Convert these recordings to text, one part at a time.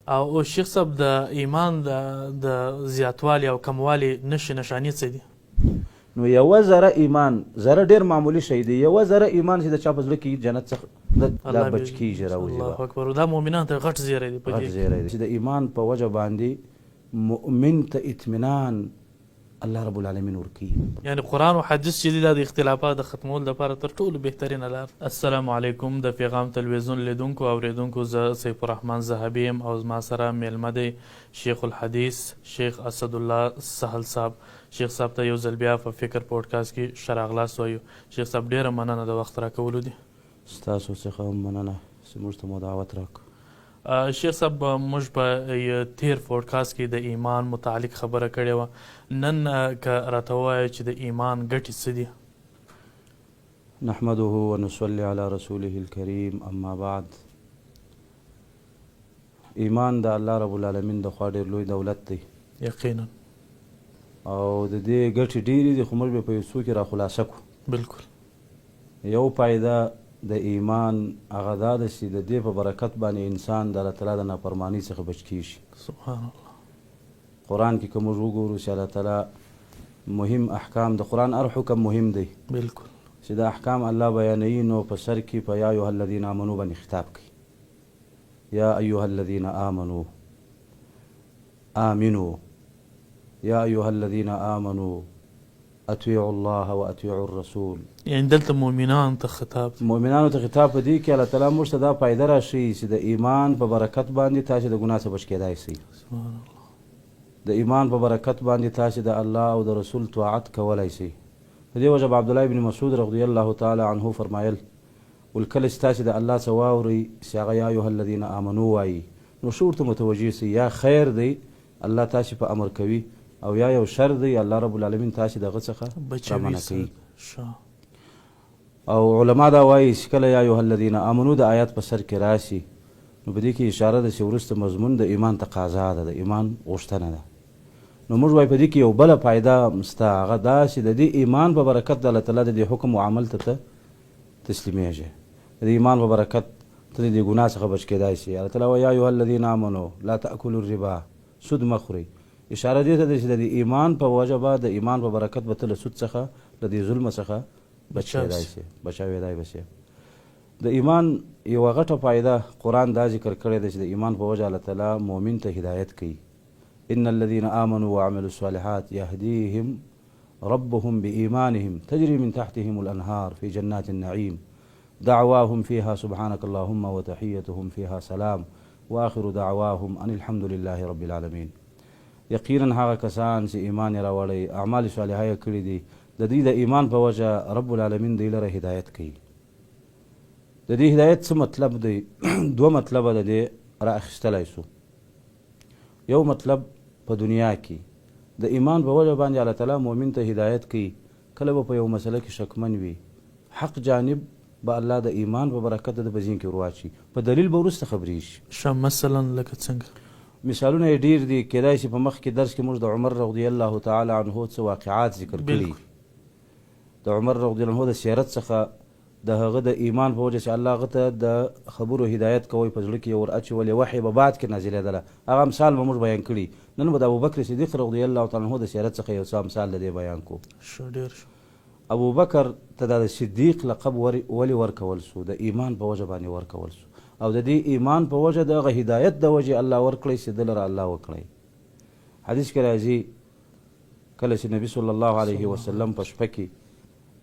او شیخ صاحب د ایمان د زیاتوالي او کموالي نښانې څه دي؟ نو یوه ذره ایمان، ذره ډېر معمولي شی دی، یوه ذره ایمان چې د چا په زړه کې جنت څخه دا بچ کېږي راوځي. الله اکبر. دا مؤمنانو ته غټ زیری دی. غټ زیری دی چې د ایمان په وجه باندې مؤمن ته اطمینان الله رب العالمین ورکوي. یعنی قرآن او حدیث چې دي دا د اختلافات د ختمولو لپاره تر ټولو بهترینه لار. السلام علیکم. د پیغام تلویزیون لیدونکو او اوریدونکو، زه سیف الرحمن زهبي یم او زما سره میلمه دی شیخ الحدیث شیخ اسدالله سهل صاحب. شیخ صاحب ته یو ځل بیا په فکر پوډکاسټ کې ښه راغلاست وایو. شیخ صاحب ډېره مننه د وخت راکولو دي. ستاسو څخه هم مننه چې موږ ته مو دعوت راکړو. شیخ صاحب موږ په تیر پوډکاسټ کې د ایمان متعلق خبره کړې وه. نن که راته ووایه چې د ایمان ګټې څه دي؟ نحمده ونصلي على رسوله الكريم، اما بعد. ایمان د الله رب العالمین د خوا ډېر لوی دولت دی. یقینا. او د دې ګټې ډېرې دي، خو موږ به په یو څو کې را خلاصه کړو. بالکل. یو فایده د ایمان هغه دا ده چې د دې په برکت باندې انسان د الله تعالی د نافرمانۍ څخه بچ کېږي. سبحان الله. قرآن کې که موږ وګورو چې الله تعالی مهم احکام، د قرآن هر حکم مهم دی. بالکل. چې د احکام الله بیانوي نو په سر کې په یا ایها الذین آمنو باندې خطاب کوي. یا ایها الذین آمنو آمنو، یا ایها الذین آمنو اطیعوا الله و اطیعوا الرسول. یعنی دلته مؤمنانو ته خطاب دی. مؤمنانو ته خطاب په دې کې الله تعالی موږ ته دا فایده راشي چې د ایمان په برکت باندې تاسو د ګناه څخه بچ کېدای شئ. سبحان الله. د ایمان په برکت باندې تاسو د الله او د رسول طاعت کولی شئ. په دې وجه به عبدالله بن مسعود رضی الله تعالی عنه فرمایل، ول کله چې تاسو د الله څه واورئ چې هغه یا ایها الذین آمنو وایي، نو ښه ورته متوجه سئ، یا خیر دی الله تاسو په امر کوي، او یا یو شر دی الله رب العالمین تاسو دغه څخه رامنع کوي. او علما دا وایي چې کله یا ایها الذین آمنو د آیات په سر کې راشي نو په دې کې اشاره ده چې وروسته مضمون د ایمان تقاضا ده، د ایمان غوښتنه ده. نو موږ وایو په دې کې یو بله فایده شته، هغه دا چې د دې ایمان په برکت د الله تعالی د دې حکم او عمل ته تسلیمیږي. د ایمان په برکت ته د دې ګناه څخه بچ کېدای شي. الله تعالی وایي یا ایها الذین آمنو لا تأکلوا الربا، سود مه خورئ. اشاره دې ته ده چې د ایمان په وجه به د ایمان په برکت به ته له سود څخه له دې ظلم څخه بچ کېدای شي، بچاوېدای به شي. د ایمان یوه غټه فایده قرآن دا ذکر کړی ده چې د ایمان په وجه الله تعالی مؤمن ته هدایت کوي. ان الذين آمنوا وعملوا الصالحات يهديهم ربهم بإيمانهم تجري من تحتهم الأنهار في جنات النعيم دعواهم فيها سبحانك اللهم وتحيتهم فيها سلام وآخر دعواهم أن الحمد لله رب العالمين. یقینا هغه کسان چې ایمان یې راوړی، اعمال صالحه یې کړي دي، د دوی د ایمان په وجه رب العالمین دوی لره هدایت کوي. د دې هدایت څه مطلب دی؟ دوه مطلبه د دې را اخیستلی سو. یو مطلب په دنیا کې د ایمان په وجه باندې الله تعالی مؤمن ته هدایت کوي. کله به په یو مسله کې شکمن وي، حق جانب به الله د ایمان په برکت د په ذهن کې ورواچي، په دلیل به وروسته خبرې شي. مثلا لکه څنګه؟ مثالونه یې ډېر دي. کیدای شي په مخکې درس کې موږ د عمر رضی الله تعالی عنه څه واقعات ذکر کړي. د عمر رضی الله عنه د سیرت څخه د هغه د ایمان په وجه چې الله هغه ته د خبرو هدایت کوي، په زړه کې یې ور اچولې، وحی به بعد کې نازلېدله. هغه مثال به موږ بیان کړي. نن به د ابوبکر صدیق رضی الله تعالی عنه د سیرت څخه یو څه مثال د دې بیان کو. ابوبکر ته د صدیق لقب ولې ورکول سو؟ د ایمان په وجه باندې ورکول سو، او د دې ایمان په وجه دغه هدایت د وجه الله ورکړی چې ده لره الله وکړی. حدیث کې راځي کله چې نبي صلی الله علیه وسلم په شپه کې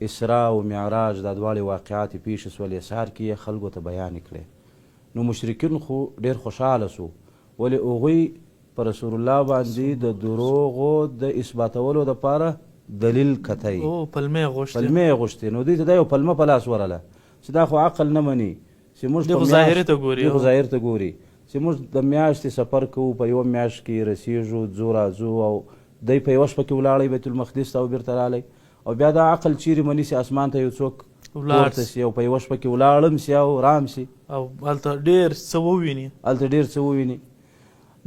اسراء او معراج دا دواړې واقعات یې پیښ سولې، سهار کې یې خلکو ته بیان کړې. نو مشرکین خو ډېر خوشحاله سو، ولې هغوی په رسول الله باندې د دروغو د اثباتولو دپاره دلیل کتی، پلمې غوښتې. نو دوی ته دا یو پلمه په لاس ورله چې دا خو عقل نه مني، چې موږ ظاهر ته ګوري چې موږ د میاشتې سفر کوو، په یوه میاشت کې رسیږو، ځو راځو، او دی په یوه شپه کې ولاړی بیت المقدس ته او بیرته رالی. او بیا دا عقل چیرې مني چې اسمان ته یو څوک پورته سي او په یوه شپه کې ولاړم سي او رام سي او هلته ډېر څه وویني.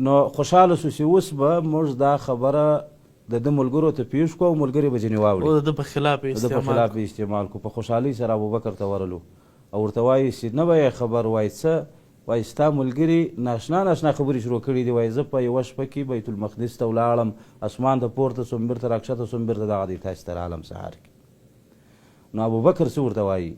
نو خوشحاله سو چې اوس به موږ دا خبره د ده ملګرو ته پیښ کړو او ملګري به ځینې واوړي، او د ده په خلاف استعمال کو. په خوشحالۍ سره ابوبکر ته ورلو او ورته وایي چې نه به یې خبر وایي څه وایي ستا ملګري ناشنا ناشنا خبرې شروع کړي دي. وایي زه په یوه شپه کې بیت المقدس ته ولاړم، اسمان ته پورته سوم، بیرته راکښته سوم، بیرته دغه دی تاسې ته راغلم سهار کې. نو ابوبکر څه ورته وایي؟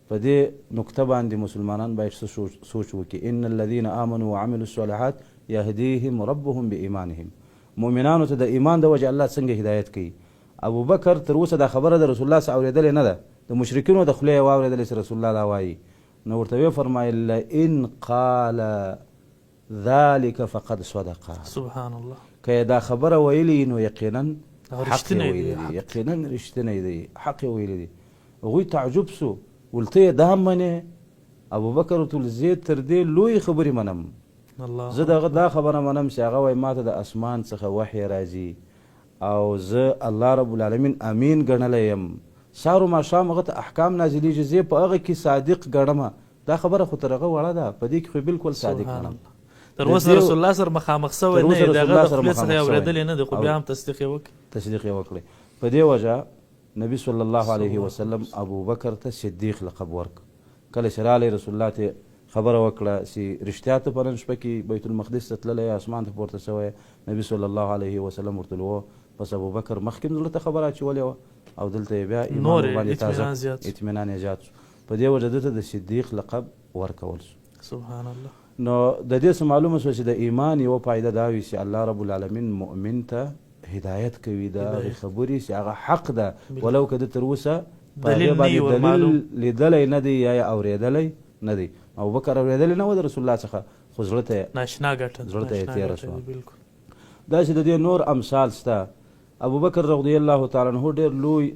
په دې نکته باندې مسلمانان باید څه سوچ وکړي. ان الذین آمنوا وعملوا الصالحات یهدیهم ربهم بایمانهم. مؤمنانو ته د ایمان د وجې الله څنګه هدایت کوي؟ ابوبکر تر اوسه دا خبره د رسول الله څخه اورېدلې نه ده، د مشرکینو د خولې یې واورېدلې چې رسول الله دا وایي. نو ورته ویې فرمایل لئن قال ذلک فقد صدقه. سبحان الله. که دا خبره ویلي نو یقینا حق یې رښتینی ویلی دی، یقینا رښتینی دی، حق یې ویلی دی. هغوی تعجب سو، ولته یې دا منې؟ ابوبکر ورته ویل زه تر دې لویې خبرې منم، زه دغه دا خبره منم چې هغه وایي ما ته د اسمان څخه وحی راځي او زه الله رب العالمین امین ګڼلی یم، سهار و ماښام هغه ته احکام نازلیږي، زه په هغه کې صادق ګڼمه. دا خبره خو تر هغه وړه ده، په دې کې خو بالکل صادق ګڼم. تر اوسه رسول الله سره مخامخ سوی نه یې، د هغه د خولې څخه یې اورېدلې نه دی، خو بیا هم تصدیق یې وکړي. په دې وجه نبي صلی الله علیه وسلم ابوبکر ته صدیق لقب ورک. کله چې رالی رسول الله ته خبره وکړه چې رښتیا ته په نن شپه کې بیت المقدس ته تللی، اسمان ته پورته سوی، نبي صلی الله علیه وسلم ورته وویل. پس ابوبکر مخکې هم زړه ته خبره اچولې وه او دلته یې بیا ایمان ورباندې تازه اطمینان یې زیات شو. په دې وجه ده ته د صدیق لقب ورکول شو. سبحان الله. نو د دې څه معلومه شوه چې د ایمان یوه فایده دا وي چې الله رب العالمین مؤمن ته هدایت کوي د هغې خبرې چې هغه حق ده، ولو که ده تر اوسه په هغې باندې دلیل لیدلی نه دی یا یې اورېدلی نه دی. ابوبکر اورېدلی نه و د رسول الله څخه، خو زړه ته یې تېره شوه. داسې د دې نور امثال شته. ابوبکر رضی الله تعالی عنه ډېر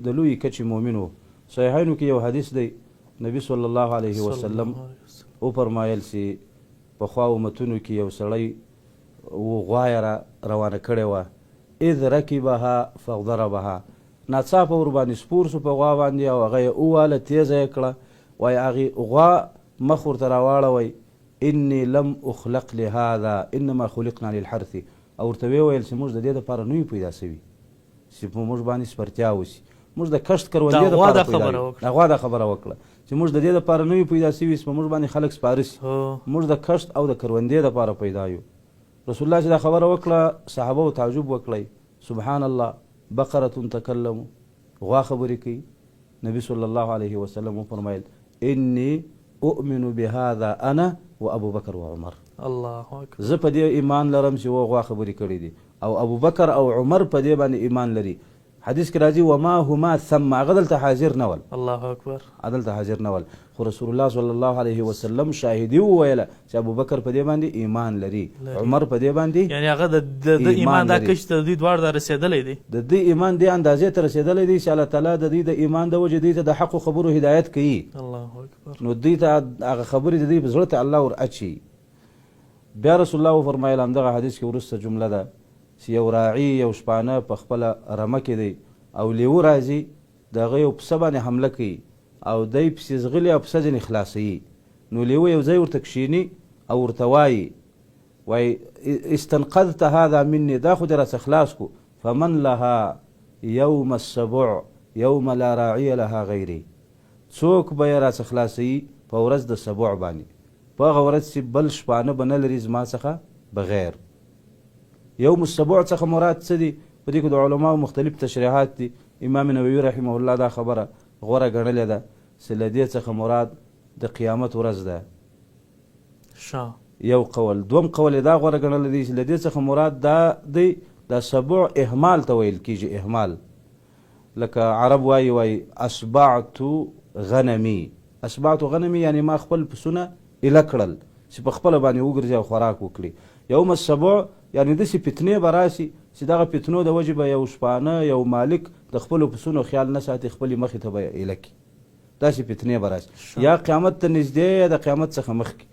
د لوی کچې مؤمن و. صحیحینو کې یو حدیث دی، نبي صلی الله علیه وسلم وفرمایل چې پخوا امتونو کې یو سړی غوا یې روانه کړې وه، اذ رکبها فضربها، ناڅاپه ورباندې سپور سو په غوا باندې او هغه یې وواله، تیزه یې کړه. وایي هغې غوا مخ ورته راواړوئ، انی لم اخلق لهذا انما خلقنا للحرث. او ورته ویې ویل چې موږ د دې دپاره نه یو پیدا سوي چې په موږ باندې سپرتیا وشي، موږ د کښت کروندې دپاره پیدا یو. غوا دا خبره وکړه چې موږ د دې دپاره نه یو پیدا سوي چې په موږ باندې خلک سپاره سي، موږ د کښت او د کروندې دپاره پیدا یو. رسول الله چې دا خبره وکړه صحابه تعجب وکړی، سبحان الله، بقره تکلم، غوا خبرې کوي. نبي صلی الله علیه وسلم وفرمایل انی اؤمن بهذا انا و ابوبکر و عمر. الله اکبر. زه په دې ایمان لرم چې غوا خبرې کړي دي او ابوبکر او عمر په دې باندې ایمان لري. حدیث کې راځي وما هما ثم، هغه دلته حاضر نه ول. الله اکبر. دلته حاضر نه ول، خو رسول الله صلی الله علیه وسلم شاهدي وویله چې ابوبکر په دې باندې ایمان لري، عمر په دې باندې، یعنی هغه د ایمان دا کچ ته دوی دواړه رسېدلی دی، د دې ایمان دې اندازې ته رسېدلی دی چې الله تعالی د دې د ایمان د وجې دوی ته د حقو خبرو هدایت کوي. الله اکبر. نو دوی ته هغه خبرې د دوی په زړه ته الله ور اچي. بیا رسول الله وفرمایل، همدغه حدیث کې وروسته جمله ده چې یو راعي یو شپانه په خپله رمه کې دی او لیوه راځي د هغه یو پسه باندې حمله کوي او دی پسې ځغلي او پسه ځینې خلاصوي. نو لیوه یو ځای ورته کښېني او ورته وایي استنقذت هذا مني، دا خو دې راڅخه خلاص کو، فمن لها یوم السبع یوم لا راعي لها غیري، څوک به یې راڅخه خلاصوي په ورځ د سبع باندې، په هغه ورځ چې بل شپانه به نه لري زما څخه بغیر. یوم السبع څخه مراد څه دي؟ په دې کې د علماو مختلف تشریحات دي. امام نووي رحمه الله دا خبره غوره ګڼلې ده چې له دې څخه مراد د قیامت ورځ ده. یو قول. دوم قول دا غوره ګڼلی دی چې له دې څخه مراد دا دی د سبع اهمال ته ویل کېږي. اهمال لکه عرب وایي اسبعت غنمي، اسبعت غنمي یعنی ما خپل پسونه ایله کړل چې په خپله باندې وګرځي او خوراک وکړي. یوم السبع یعنی داسې فتنې به راسي چې دغه فتنو د وجې به یو شپانه یو مالک د خپلو پسونو خیال نه ساتي، خپلې مخې ته به یې ایله کړي، داسې فتنې به راسي، یا قیامت ته نږدې یا د قیامت څخه مخکې.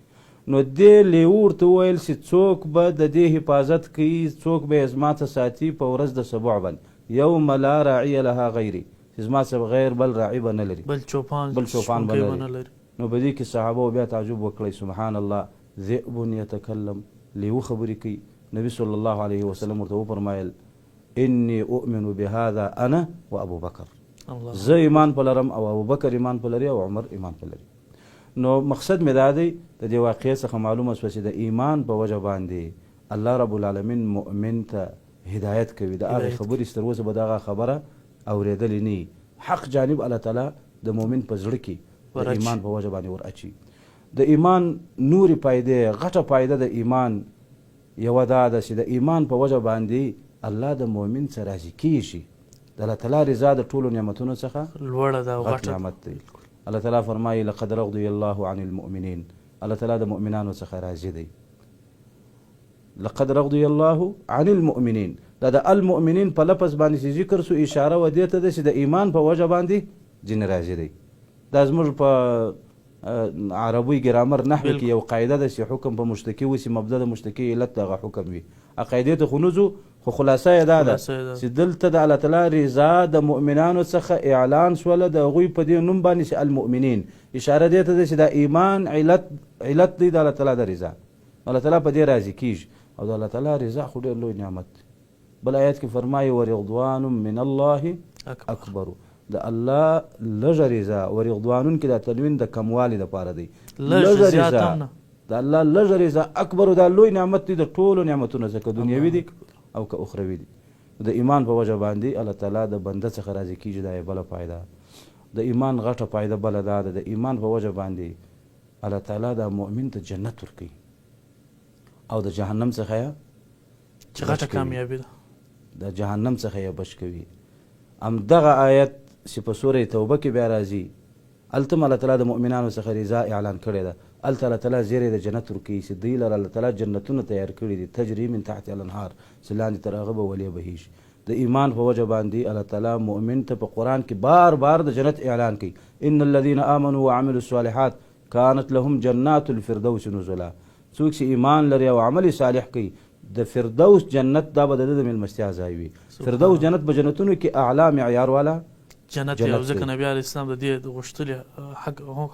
نو دې لیوه ورته وویل چې څوک به د دې حفاظت کوي، څوک به یې زما ته ساتي په ورځ د سبع باندې، یوم لا راعي لها غیري، چې زما څخه بغیر بل راعي به نه لري، بل چوپان به نه لري. نو په دې کې صحابه بیا تعجب وکړی، سبحان الله، ذئب یتکلم، لیوه خبرې کوي. نبی صلی الله علیه وسلم ورته وفرمایل انی اؤمن بهذا انا و ابوبکر، زه ایمان په لرم او ابوبکر ایمان په لري او عمر ایمان په لري. نو مقصد مې دا دی د دې واقعې څخه معلومه شوه چې د ایمان په وجه باندې الله رب العالمین مؤمن ته هدایت کوي د هغې خبرې تر اوسه به دغه خبره اورېدلې نه حق جانب الله تعالی د مؤمن په زړه کې د ایمان په وجه باندې ور اچي د ایمان نورې فایدې غټه فایده د ایمان یوه دا ده چې د ایمان په وجه باندې الله د مؤمن څخه راضي کیږي د الله تعالی رضا د ټولو نعمتونو څخه لوړه ده او غټ غټه نعمت دی الله تعالی فرمایي لقد رضي الله عن المؤمنین الله تعالی د مؤمنانو څخه راضي دی لقد رضي الله عن المؤمنین دا د المؤمنین په لفظ باندې چې ذکر سو اشاره و دې ته ده چې د ایمان په وجه باندې ځینې راضي دی دا زموږ په عربي ګرامر نحو کې یو قاعده ده چې حکم په مشتکی وسي مبدا د مشتکی علت دغه حکم وي قاعدې ته خو نه ځو خو خلاصه یې دا ده چې دلته د الله تعالی رضا د مؤمنانو څخه اعلان شوله د هغوی په دې نوم باندې چې المؤمنین اشاره دې ته ده چې د ایمان علت دی د الله تعالی د رضا الله تعالی په دې راضي کیږي او د الله تعالی رضا خو ډېر لوی نعمت دی بل آیت کې فرمایي ورضوان من الله اکبر د الله لږه رضا ورضوانون کې دا تنوین د کموالي دپاره دی لږه رضا د الله لږه رضا اکبر دا لوی نعمت دی د ټولو نعمتونو څخه که دنیوي دي او که اخروي دي د ایمان په وجه باندې الله تعالی د بنده څخه راضي کیږي دا یې بله فایده د ایمان غټه فایده بله دا ده د ایمان په وجه باندې الله تعالی دا مؤمن ته جنت ورکوي او د جهنم څخه یې چې غټه کامیابي ده د جهنم څخه یې بچ کوي همدغه آیت چې په سوره توبه کې بیا راځي هلته هم الله تعالی د مؤمنانو څخه رضا اعلان کړې ده هلته الله تعالی زیری د جنت ورکوي چې دوی لره الله تعالی جنتونه تیار کړي دي تجري من تحت الانهار چې لاندې تر هغه به ولې بهیږي د ایمان په وجه باندې الله تعالی مؤمن ته په قرآن کې بار بار د جنت اعلان کوي ان الذين آمنوا وعملوا الصالحات كانت لهم جنات الفردوس نزلا څوک چې ایمان لري او عمل صالح کوي د فردوس جنت دا به د ده د میلمستیا ځای وي فردوس جنت په جنتونو کې اعلی معیار والا جنت یو ځکه نبي علیه السلام د دې غوښتلي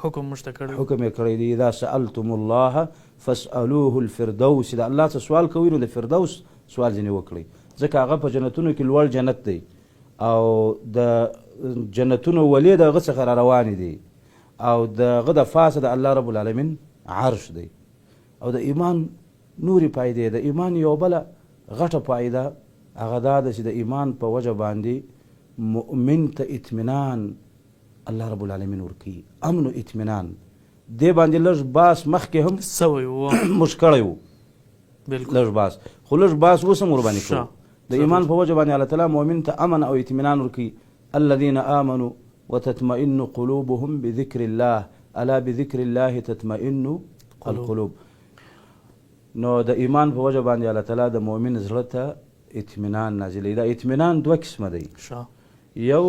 حکم موږ ته کړی حکم یې کړی دی اذا سألتم الله فاسألوه الفردوس د الله څه سوال کوي نو د فردوس سوال ځینې وکړئ ځکه هغه په جنتونو کې لوړ جنت دی او د جنتونو ولې د هغه څخه را روانې دي او د هغه د فاسه د الله رب العالمین عرش دی او د ایمان نورې فایدې د ایمان یو بله غټه فایده هغه دا ده چې د ایمان په وجه باندې مؤمن ته اطمینان الله رب العالمین ورکوي امن و اطمینان دې باندې لږ باس مخکې هم سوی و موږ کړی و لږ باس خو لږ باس اوس هم ورباندې کوو د ایمان په وجه باندې الله تعالی مؤمن ته امن او اطمینان ورکوي الذین آمنوا وتطمئن قلوبهم بذکر الله الا بذکر الله تطمئن القلوب نو د ایمان په وجه باندې الله تعالی د مؤمن زړه ته اطمینان نازلوي دا اطمینان دوه قسمه دی یو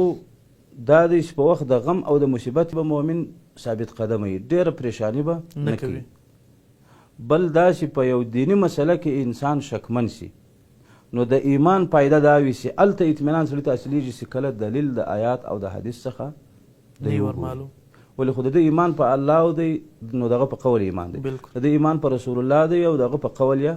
دا دی چې په وخت د غم او د مصیبت به مؤمن ثابت قدمه وي ډېره پریشاني به نه کوي بل دا چې په یو دیني مسله کې انسان شکمن شي نو د ایمان فایده دا وي چې هلته اطمینان سړي ته حاصلېږي چې کله دلیل د آیات او د حدیث څخه دی ورمعلوم ولې خو د ده ایمان په الله دی نو دغه په قول ایمان دی د ده ایمان په رسول الله دی او دغه په قول یا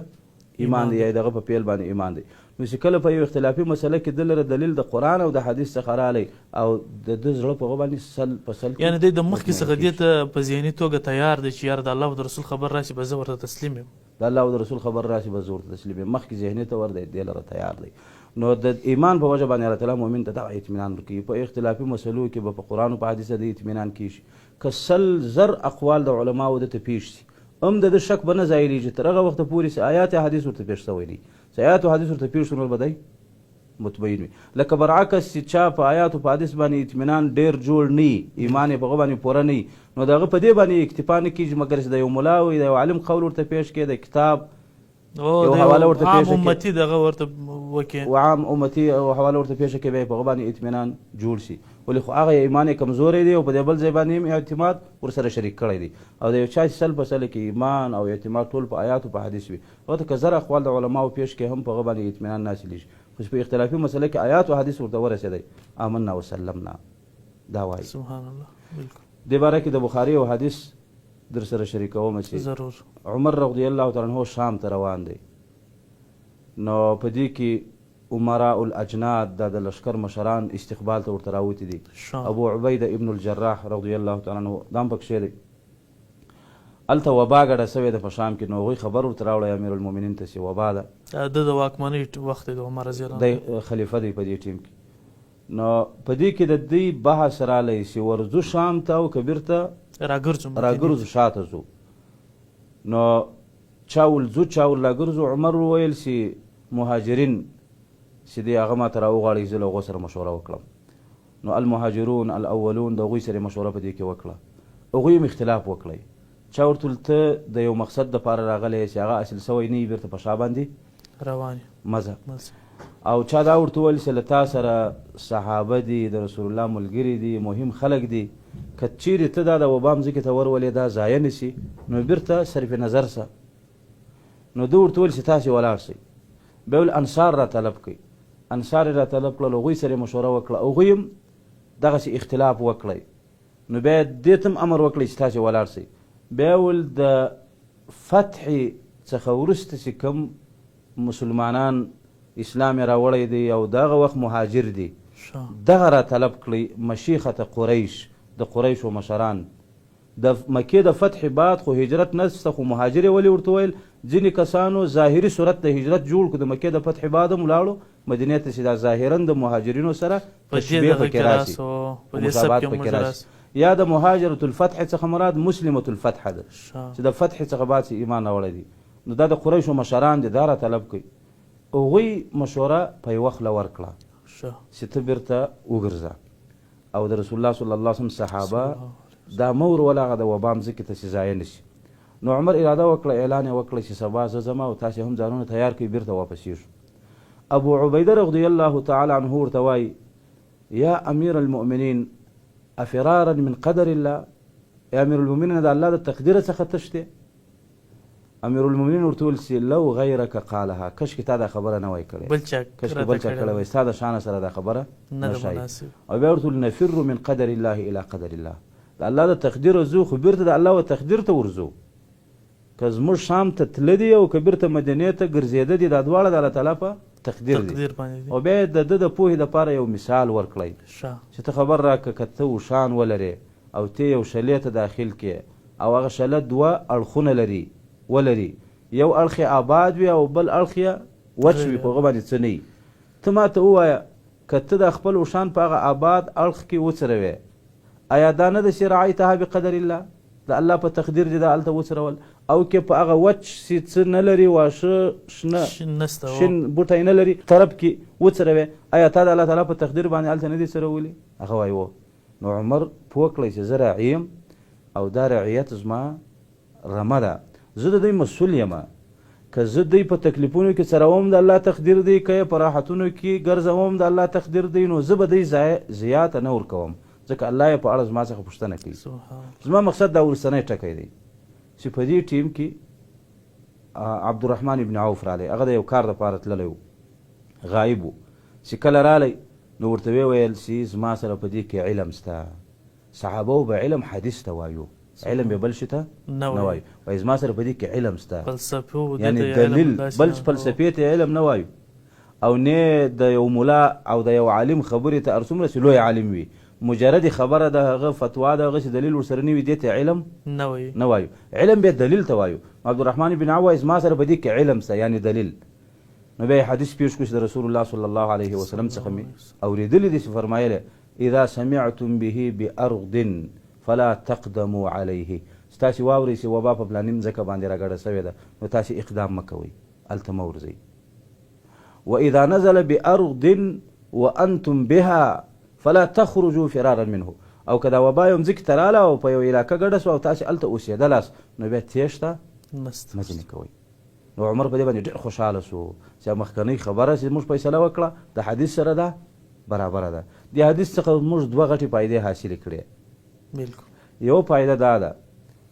ایمان دی یا دغه په پیل باندې ایمان دی نو چې کله په یو اختلافي مسله کې د لره دلیل د قرآن او د حدیث څخه رالی او د ده زړه په هغه باندې سل په سل یعنی دی د مخکې څخه دې ته په ذهني توګه تیار دی چې یاره د الله او د رسول خبر راشي به زه ورته تسلیم یم د الله او د رسول خبر راشي به زه ورته تسلیم یم مخکې ذهني ته ور دی دې لره تیار دی نو د ایمان په وجه باندې الله تعالی مؤمن ته دغه اطمینان ورکوي په اختلافي مسلو کې به په قرآن او په حدیث د اطمینان کیږي که سل زر اقوال د علماو ده ته پیش شي هم د ده شک به نه ځایلیږي تر هغه وخته پورې چې آیات حدیث ورته پیش شوی دی چې آیات حدیث ورته پیش شو نو به دی مطمئن وي لکه برعکس چې چا په آیات په حدیث باندې اطمینان ډېر جوړ نه ایمان یې په هغه باندې پوره نه نو د هغه په دې باندې اکتفا نه کیږي مګر چې د یو ملا وي د یو عالم قول ورته پیش کړي د کتاب یو حواله ورته پیش کړي عام امتي دغه ورته وکړي وعام امتي او حواله ورته پیش کړي به په هغه باندې اطمینان جوړ شي ولې خو هغه ایمان یې کمزوری دی او په دې بل ځای باندې هم اعتماد ورسره شریک کړی دی او د یو چا چې سل په سل کې ایمان او اعتماد ټول په آیاتو په حدیث وي هغه ته که زر اقوال د علماو پیش کړي هم په هغه باندې اطمینان نه حاصلېږي خو په اختلافي مسله کې آیات او حدیث ورته ورسېدی آمنا وسلمنا دا وایي سبحان الله بالکل دې باره کې د بخاري او حدیث در سره شریکوم چې ضرور عمر رضی الله تعالی عنه شام ته روان دی نو په دې کې امراء الاجناد د لشکر مشران استقبال ته ورته راوتي دي ابو عبیده ابن الجراح رضی الله تعالی عنه دا هم پکښې دی هلته وبا ګډه سوې ده په شام کې، نو هغوی خبر ورته راوړی امیرالمؤمنین ته چې وبا ده. د واکمنۍ وخت د عمر رضی الله دی خلیفه دی په دې ټیم کې. نو په دې کې د دوی بحث رالی چې ورځو شام ته او که بیرته راګرځو شاته ځو. نو چا ول ځو چا ول راګرځو. عمر وویل چې مهاجرین چې دی هغه ما ته راوغواړئ زه له هغو سره مشوره وکړم. نو المهاجرون الاولون د هغوی سره مشوره په دې کې وکړه. هغوی هم اختلاف وکړی. چا ورته ویل ته د یو مقصد دپاره راغلی چې هغه اصل سوی نه وي بیرته په شا باندې روان مزه. او چا دا ورته ویل چې له تا سره صحابه دي، د رسول الله ملګري دي، مهم خلک دي، که چیرې ته دا د وبا مځکې ته ورولې دا ضایع نه شي نو بیرته صرف نظر سه. نو ده ورته ویل چې تاسې ولاړ شئ. بیا ویل انصار را طلب کړئ. انصار یې را طلب کړل، هغوی سره یې مشوره وکړه، هغوی هم دغسې اختلاف وکړی. نو بیا دې ته هم امر وکړئ چې تاسې ولاړ شئ. بیا ویل د فتح څخه وروسته چې کوم مسلمانان اسلام یې راوړی دی او دغه وخت مهاجر دي، دغه را طلب کړئ مشیخة قریش، د قریشو مشران. د مکې د فتح بعد خو هجرت نشته، خو مهاجر یې ولې ورته ویل؟ ځینې کسانو ظاهري صورت د هجرت جوړ کړو، د مکې د فتح بعد هم ولاړو مدینې ته چې دا ظاهرا د مهاجرینو سره تشبیه پکې راشي، مشابهت پکې راشي. یا د مهاجرة الفتح څخه مراد مسلمة الفتح ده چې د فتح څخه بعد چې ایمان راوړی دي. نو دا د قریشو مشران دي، دا را طلب کوي. هغوی مشوره په یوه خوله ورکړه چې ته بیرته وګرځه. او د رسول الله صلی الله علیه وسلم صحابه دا مور ولغه د وبا مځکې ته چې ضایع نه شي. نو عمر اراده وکړه، اعلان یې وکړه چې سبا زه ځم او تاسې هم ځانونه تیار کړئ بیرته واپسیږو. ابو عبیده رضی الله تعالی عنه ورته وایي یا امیر المؤمنین افرارا من قدر الله، یا امیر المؤمنین د الله د تقدیر څخه تښتې؟ امیر المؤمنین ورته ویل چې لو غیرک قالها، کشکې تا دا خبره نه وای کړې، کشکې بل چا کړې وای، ستا د شانه سره دا خبره نه شای. او بیا ورته ویل نفر من قدر الله الی قدر الله، د الله د تقدیر ځو خو بیرته د الله و تقدیر ته ورځو. که زموږ شام ته تله دي او که بیرته مدینې ته ګرځېده دي، دا دواړه د الله تعالی په تقدیر دي. او بیا د ده د پوهې دپاره یو مثال ورکړی چې ته خبر راکړه که ته اوښان ولرې او ته یو شلې ته داخل کې او هغه شله دوه اړخونه ولري، یو اړخ یې آباد وي او بل اړخ یې وچ وي، په هغه باندې څه نه وي. ته ما ته ووایه که ته د خپل اوښان په هغه آباد اړخ کې وڅروې، آیا دا نه ده چې رعیتها بقدر الله، د الله په تقدیر دې دا هلته وڅرول؟ او که په هغه وچ چې څه نه لري، واښه شین بوټی نه لري، طرف کې وڅروې، آیا تا د الله تعالی په تقدیر باندې هلته نه دي څرولي؟ هغه وایي و. نو عمر پوه کړی چې زه راعي یم او دا رعیت زما رمه ده، زه د دوی مسؤل یم. که زه دوی په تکلیفونو کې څروم د الله تقدیر دی، که په راحتونو کې ګرځوم د الله تقدیر دی، نو زه به دوی زیاته نه ورکوم، ځکه الله یې په اړه زما څخه پوښتنه کوي. زما مقصد دا وروستنی ټکی دی چې په دې ټیم کې عبدالرحمن ابن عوف رالی، هغه د یو کار دپاره تللی و، غایب و. چې کله رالی نو ورته ویل چې زما سره په دې کې علم سته. صحابه به علم حدیث ته وایو، علم به بل شي ته نه وایو، وایي زما سره په دې کې علم سته، یعنی دلیل بل فلسفې ته علم نه وایو. او نه د یو ملا او د یو عالم خبرې ته هر څومره چې لوی عالم وي، مجرد خبره د هغه فتوا د هغه چې دلیل ورسره نه وي، دې ته علم نه وایو، علم به دلیل ته وایو. عبدالرحمن بن عوف وایي زما سره په دې کې علم سته، یعنی دلیل. نو بیا یې حدیث پیش کړو چې د رسول الله صلی الله علیه وسلم څخه مې اورېدلی دي چې فرمایلی اذا سمعتم به بارض فلا تقدموا علیه، ستاسې واورئ چې وبا په فلاني مځکه باندې راګډه سوې ده، نو تاسې اقدام مه کوئ، هلته مه ورځئ. واذا نزل بارض وانتم بها فلا تخرجوا فرارا منه، او که دا وبا یو مځکې ته راله او په یو علاقه ګډه سوه او تاسې هلته اوسېدلاست، نو بیا تېښته مه ځینې کوئ. نو عمر په دې باندې ډېر خوشحاله سو چې مخکنۍ خبره چې موږ فیصله وکړه د حدیث سره ده برابره ده. دې حدیث څخه موږ دوه غټې فایدې حاصلې کړې. یو فایده دا ده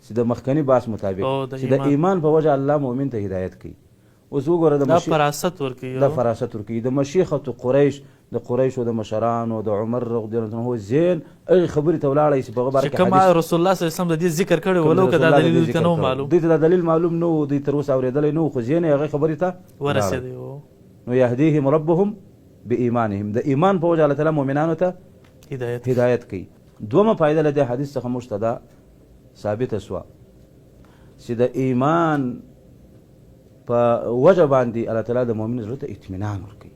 چې د مخکني بحث مطابق چې د ایمان په وجه الله مؤمن ته هدایت کوي. اوس وګوره دا فراست ورکوي. د مشیخة قریش، د قریشو د مشرانو، د عمر رضی الله عنه زین هغې خبرې ته ولاړی چې په هغه باره کې کوم رسول الله صلی الله علیه وسلم د دې ذکر کړی ولو که دا دلیل دوی ته نه و معلوم، دوی ته دا دلیل معلوم نه و، دوی تر اوسه اورېدلی نه و، خو زین یې هغې خبرې ته ورسېدی. نو یهدیهم ربهم بایمانهم، د ایمان په وجه الله تعالی مؤمنانو ته هدایت کوي. دومه فایده له دې حدیث څخه موږ ته دا ثابته سوه چې د ایمان په وجه باندې الله تعالی د مؤمن زړه ته اطمینان ورکوي.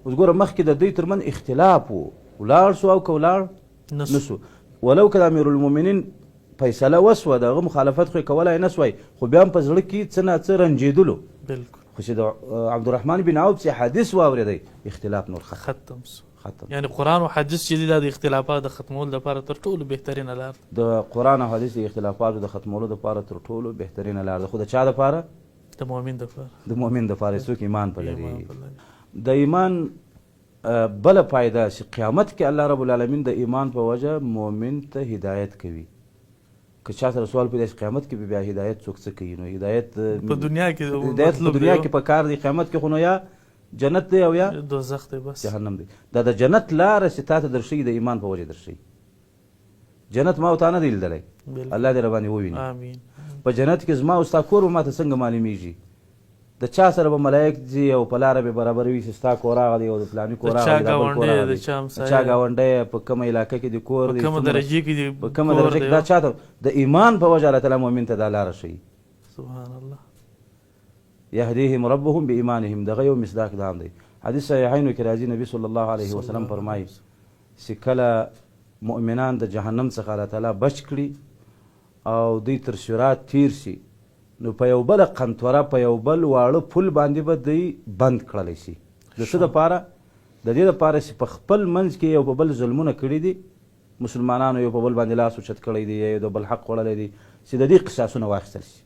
اوس ګوره مخکې د دوی ترمنځ اختلاف و، ولاړ سو او که ولاړ نسو، ولو که د امیرالمؤمنین فیصله وسوه د هغه مخالفت خو یې کولی نه سوی، خو بیا هم په زړه کې څه نه څه رنجېدلو. خو چې د عبدالرحمن بن عوف چې حدیث واورېدی اختلاف نور ختم سو. یعنی قرآن او حدیث چې دي دا د اختلافاتو د ختمولو لپاره تر ټولو بهترینه لار ده. د قرآن او حدیث د اختلافاتو د ختمولو لپاره تر ټولو بهترینه لار ده. خو د چا دپاره؟ د مؤمن دپاره. د مؤمن دپاره څوک ایمان په لري. د ایمان بله فایده چې قیامت کې الله رب العالمین د ایمان په وجه مؤمن ته هدایت کوي. که چا سره سوال پیدا شي قیامت کې بیا هدایت څوک څه کوي؟ نو هدایت په دنیا کې هدایت په دنیا کې په کار دی، قیامت کې خو نو یا جنت دی او یا دوزخ دی، بس جهنم دی. دا د جنت لاره چې تا ته درښیي د ایمان په وجه درښیي. جنت ما او تا نه دی لیدلی، الله دې راباندې وویني. آمین. په جنت کې زما او ستا کور به ماته څنګه معلومیږي؟ د چا سره به ملایک ځي او په لاره به برابروي چې ستا کور هغه دی او د فلاني کور هغه دی، د چا ګاونډی په کومه علاقه کې د کور دی، په کومه درجه کې دا چاته د ایمان په وجه الله تعالی مؤمن ته دا لاره ښیي. سبحان الله. یهدیهم ربهم بایمانهم، دغه یو مصداق دا هم دی. حدیث صحیحینو کې راځي نبي صلی الله علیه وسلم فرمایي چې کله مؤمنان د جهنم څخه الله تعالی بچ کړي او دوی تر صراط تیر شي، نو په یو بله قنطوره په یو بل واړه پل باندې به دوی بند کړلی شي. د څه دپاره؟ د دې دپاره چې په خپل منځ کې یو په بل ظلمونه کړي دي، مسلمانانو یو په بل باندې لاس اوچت کړی دی، یو د بل حق خوړلی دی، چې د دې قصاصونه واخیستل شي.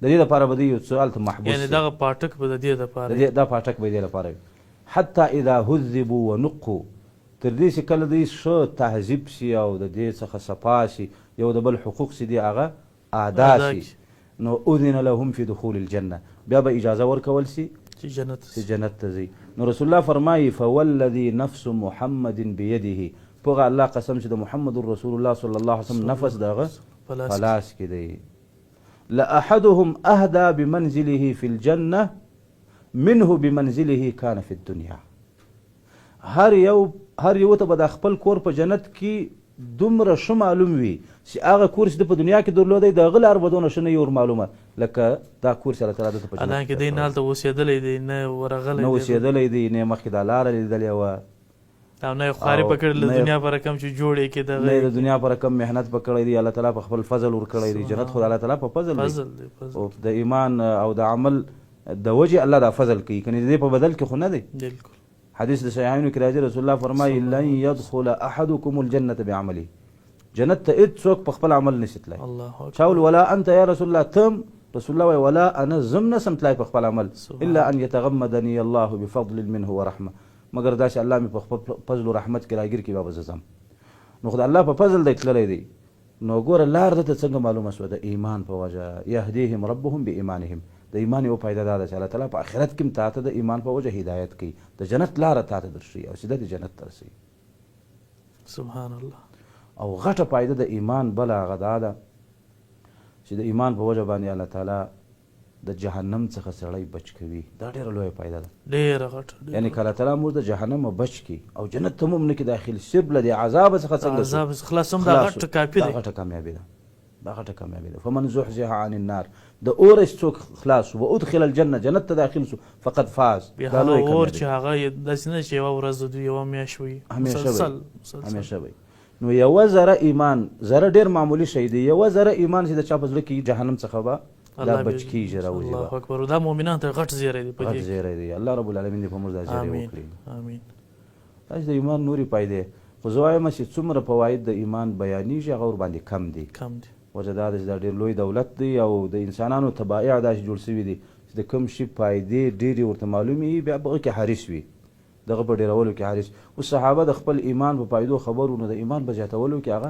د دې دپاره به دوی یو څه هلته محبوس شي. یعنې دغه پاټک به د دې دپاره دا پاټک به یې دې لپاره وي. حتی اذا هذبوا ونقوا، تر دې چې کله دوی ښه تهذیب شي او د دې څخه صفا شي، یو د بل حقوق چې دي هغه ادا شي، نو اذن لهم فی دخول الجنه، بیا به اجازه ورکول شي چې جنت ته ځي. نو رسول الله فرمایي فوالذي نفس محمد بیده، پوغه الله قسم چې د محمد رسول الله صلی الله علیه وسلم نفس دغه په لاس کې دی. لأحدهم اهدى بمنزله في الجنه منه بمنزله كان في الدنيا. هر یو ته به د خپل کور په جنت کې دومره ښه معلوم وي چې هغه کور چې د په دنیا کې درلودی د هغه لار به دونه ښه نه وي ورمعلومه لکه دا کور چې الله تعالی دته په جنت کې حالانکې دی نه هلته اوسېدلی دی نه ورغلی نه اوسېدلی دی نه یې مخکې دا لاره لیدلې وه او نه یې خواري په کړې له دنیا په رقم چې جوړ یې کړي نه یې د دنیا په رقم محنت په کړی دی. الله تعالی په خپل فضل ورکړی دی. جنت خو د الله تعالی په فضل دی او د ایمان او د عمل د وجې الله دا فضل کوي، کنې د دې په بدل کې خو نه دی. بالکل. حدیث د صحیحینو کې راځي رسول الله فرمایي لن يدخل احدكم الجنه بعمله، جنت ته هېڅوک په خپل عمل نشي تللی. چا ویل ولا انت یا رسول الله، تم رسول الله وایي ولا انا زم نسم تللی په خپل عمل الا ان يتغمدني الله بفضل منه ورحمه، مګر دا چې الله مې په خپل فضل و رحمت کې راګیر کړي بیا به زه ځم. نو خو د الله په فضل دی تللی دی. نو ګوره لار دته څنګه معلومه شوه؟ د ایمان په وجه. یهدیهم ربهم بایمانهم، د ایمان یو فایده دا ده چې الله تعالی په آخرت کې هم تا ته د ایمان په وجه هدایت کوي، د جنت لاره تا ته درښیي او سیده د جنت ته رسوي. سبحان الله. او غټه فایده د ایمان بله هغه دا ده چې د ایمان په وجه باندې الله تعالی د جهنم څخه سړی بچ کوي. دا ډېره لویه فایده ده، ډېره غټه. یعنې که الله تعالی موږ د جهنم بچ کړي او جنت ته هم نه کړي داخل، صرف له دې عذابه څخه څنګه عذاب خلاص هم دا غټه کافي ده. دا غټه کامیابي ده، دا غټه کامیابي ده. فمن زحزح عن النار، د اور څوک خلاص شو و ادخل الجنه، جنت ته داخل شو، فقد فاز. دا لوی اور چې هغه داسې نه چې یوه ورځ دوی یوه میاشت وي، همیشه وي. نو یوه ذره ایمان، ذره ډېر معمولي شی دی، یوه ذره ایمان چې د چا په زړه کې جهنم څخه به دا بچ کېږي راوځي. الله اکبر. دا مؤمنان ته غټ زیری دی، غټ زیری دی. الله رب العالمین دې په موږ دا زیری وکړي. امین. دا چې د ایمان نورې فایدې، خو زه وایم چې څومره فواید د ایمان بیانېږي هغه ورباندې کم دي. وجه دا ده چې دا ډېر لوی دولت دی او د انسانانو طبایع داسې جوړ شوي دي چې د کوم شي فایدې ډېرې ورته معلومې وي، بیا هغه کې حریص وي، دغه په ډېرولو کې حریص. اوس صحابه د خپل ایمان په فایدو خبرو، نو د ایمان په زیاتولو کې هغه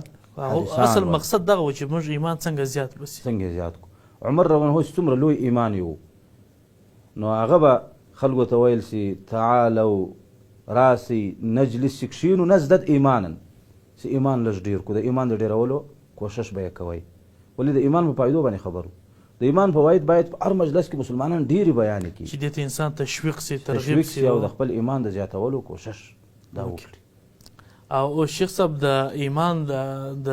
اصل مقصد دغه و چې موږ ایمان څنګه زیات بسي، څنګه زیات کړو. عمر رضی الله عنه څومره لوی ایمان یو، نو هغه به خلکو ته ویل شي تعالوا راسي نجلس کښېنو نزدد ایمانا، چې ایمان لږ ډېر کړو، د ایمان د ډېرولو کوشش به یې کوئ. ولې د ایمان په فایدو باندې خبرو، د ایمان فواید باید په هر مجلس کې مسلمانان ډېرې بیان کړي چې دې ته انسان تشویق سي، ترغیب سي او د خپل ایمان د زیاتولو کوشش دا وکړي. او شیخ صاحب د ایمان د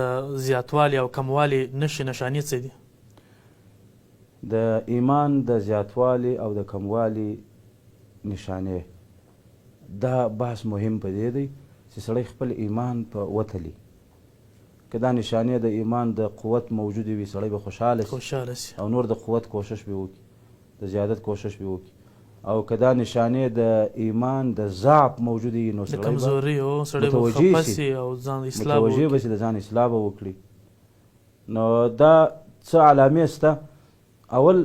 زیاتوالي او کموالي نښې نښانې څه دي؟ د ایمان د زیاتوالي او د کموالي نشانې دا بحث مهم په دې دی چې سړی خپل ایمان په وتلي که دا نشانې د ایمان د قوت موجودې وي سړی به خوشحاله سي او نور د قوت کوشش به وکړي د زیادت کوشش به وکړي او که دا نشانې د ایمان د ضعف موجودې وي نو سړی به متوجه سي متوجه به سي د ځان اصلاح به وکړي. نو دا څه علامې شته. اول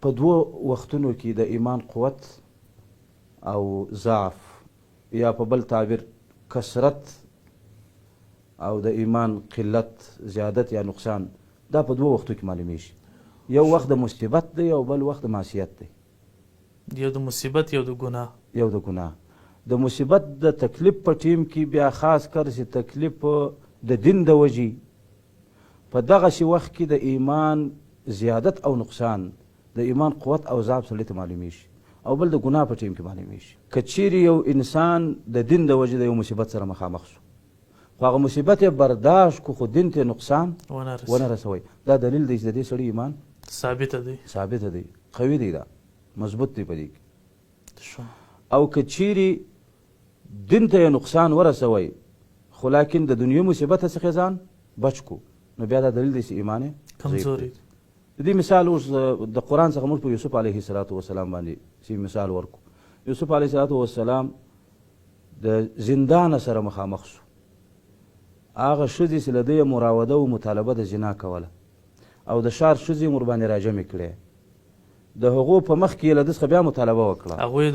په دوو وختونو کې د ایمان قوت او ضعف یا په بل تعبیر کثرت او د ایمان قلت زیادت یا نقصان دا په دوو وختو کې معلومیږي. یو وخت د مصیبت دی او بل وخت د معصیت دی. یو د مصیبت یو د ګناه. د مصیبت د تکلیف په ټیم کې بیا خاص کر چې تکلیف د دین د وجې په دغسې وخت کې د ایمان زیادت او نقصان د ایمان قوت او ضعف سړي ته معلومیږي او بل د ګناه په ټیم کې معلومیږي. که چیرې یو انسان د دین د وجې د یو مصیبت سره مخامخ شو خو هغه مصیبت یې برداشت کو خو دین ته نقصان ونه رسوي دا دلیل دی چې د دې سړي ایمان ثابته دی قوي دی دا مضبوط دی په دې کې. او که چیرې دین ته یې نقصان ورسوي خو لیکن د دنیا مصیبت څخه ځان بچ کو نو بیا دا دلیل دی چې ایمان یې کمزوری. د دې مثال اوس د قرآن څخه موږ په یوسف علیه السلام باندې چې مثال ورکو. یوسف علیه السلام د زندان سره مخامخ شو. هغه ښځې چې له ده یې مراوده او مطالبه د زنا کوله او د ښار ښځې یې ورباندې راجمع کړې. د هغو په مخ کې یې له ده څخه بیا مطالبه وکړه. هغوی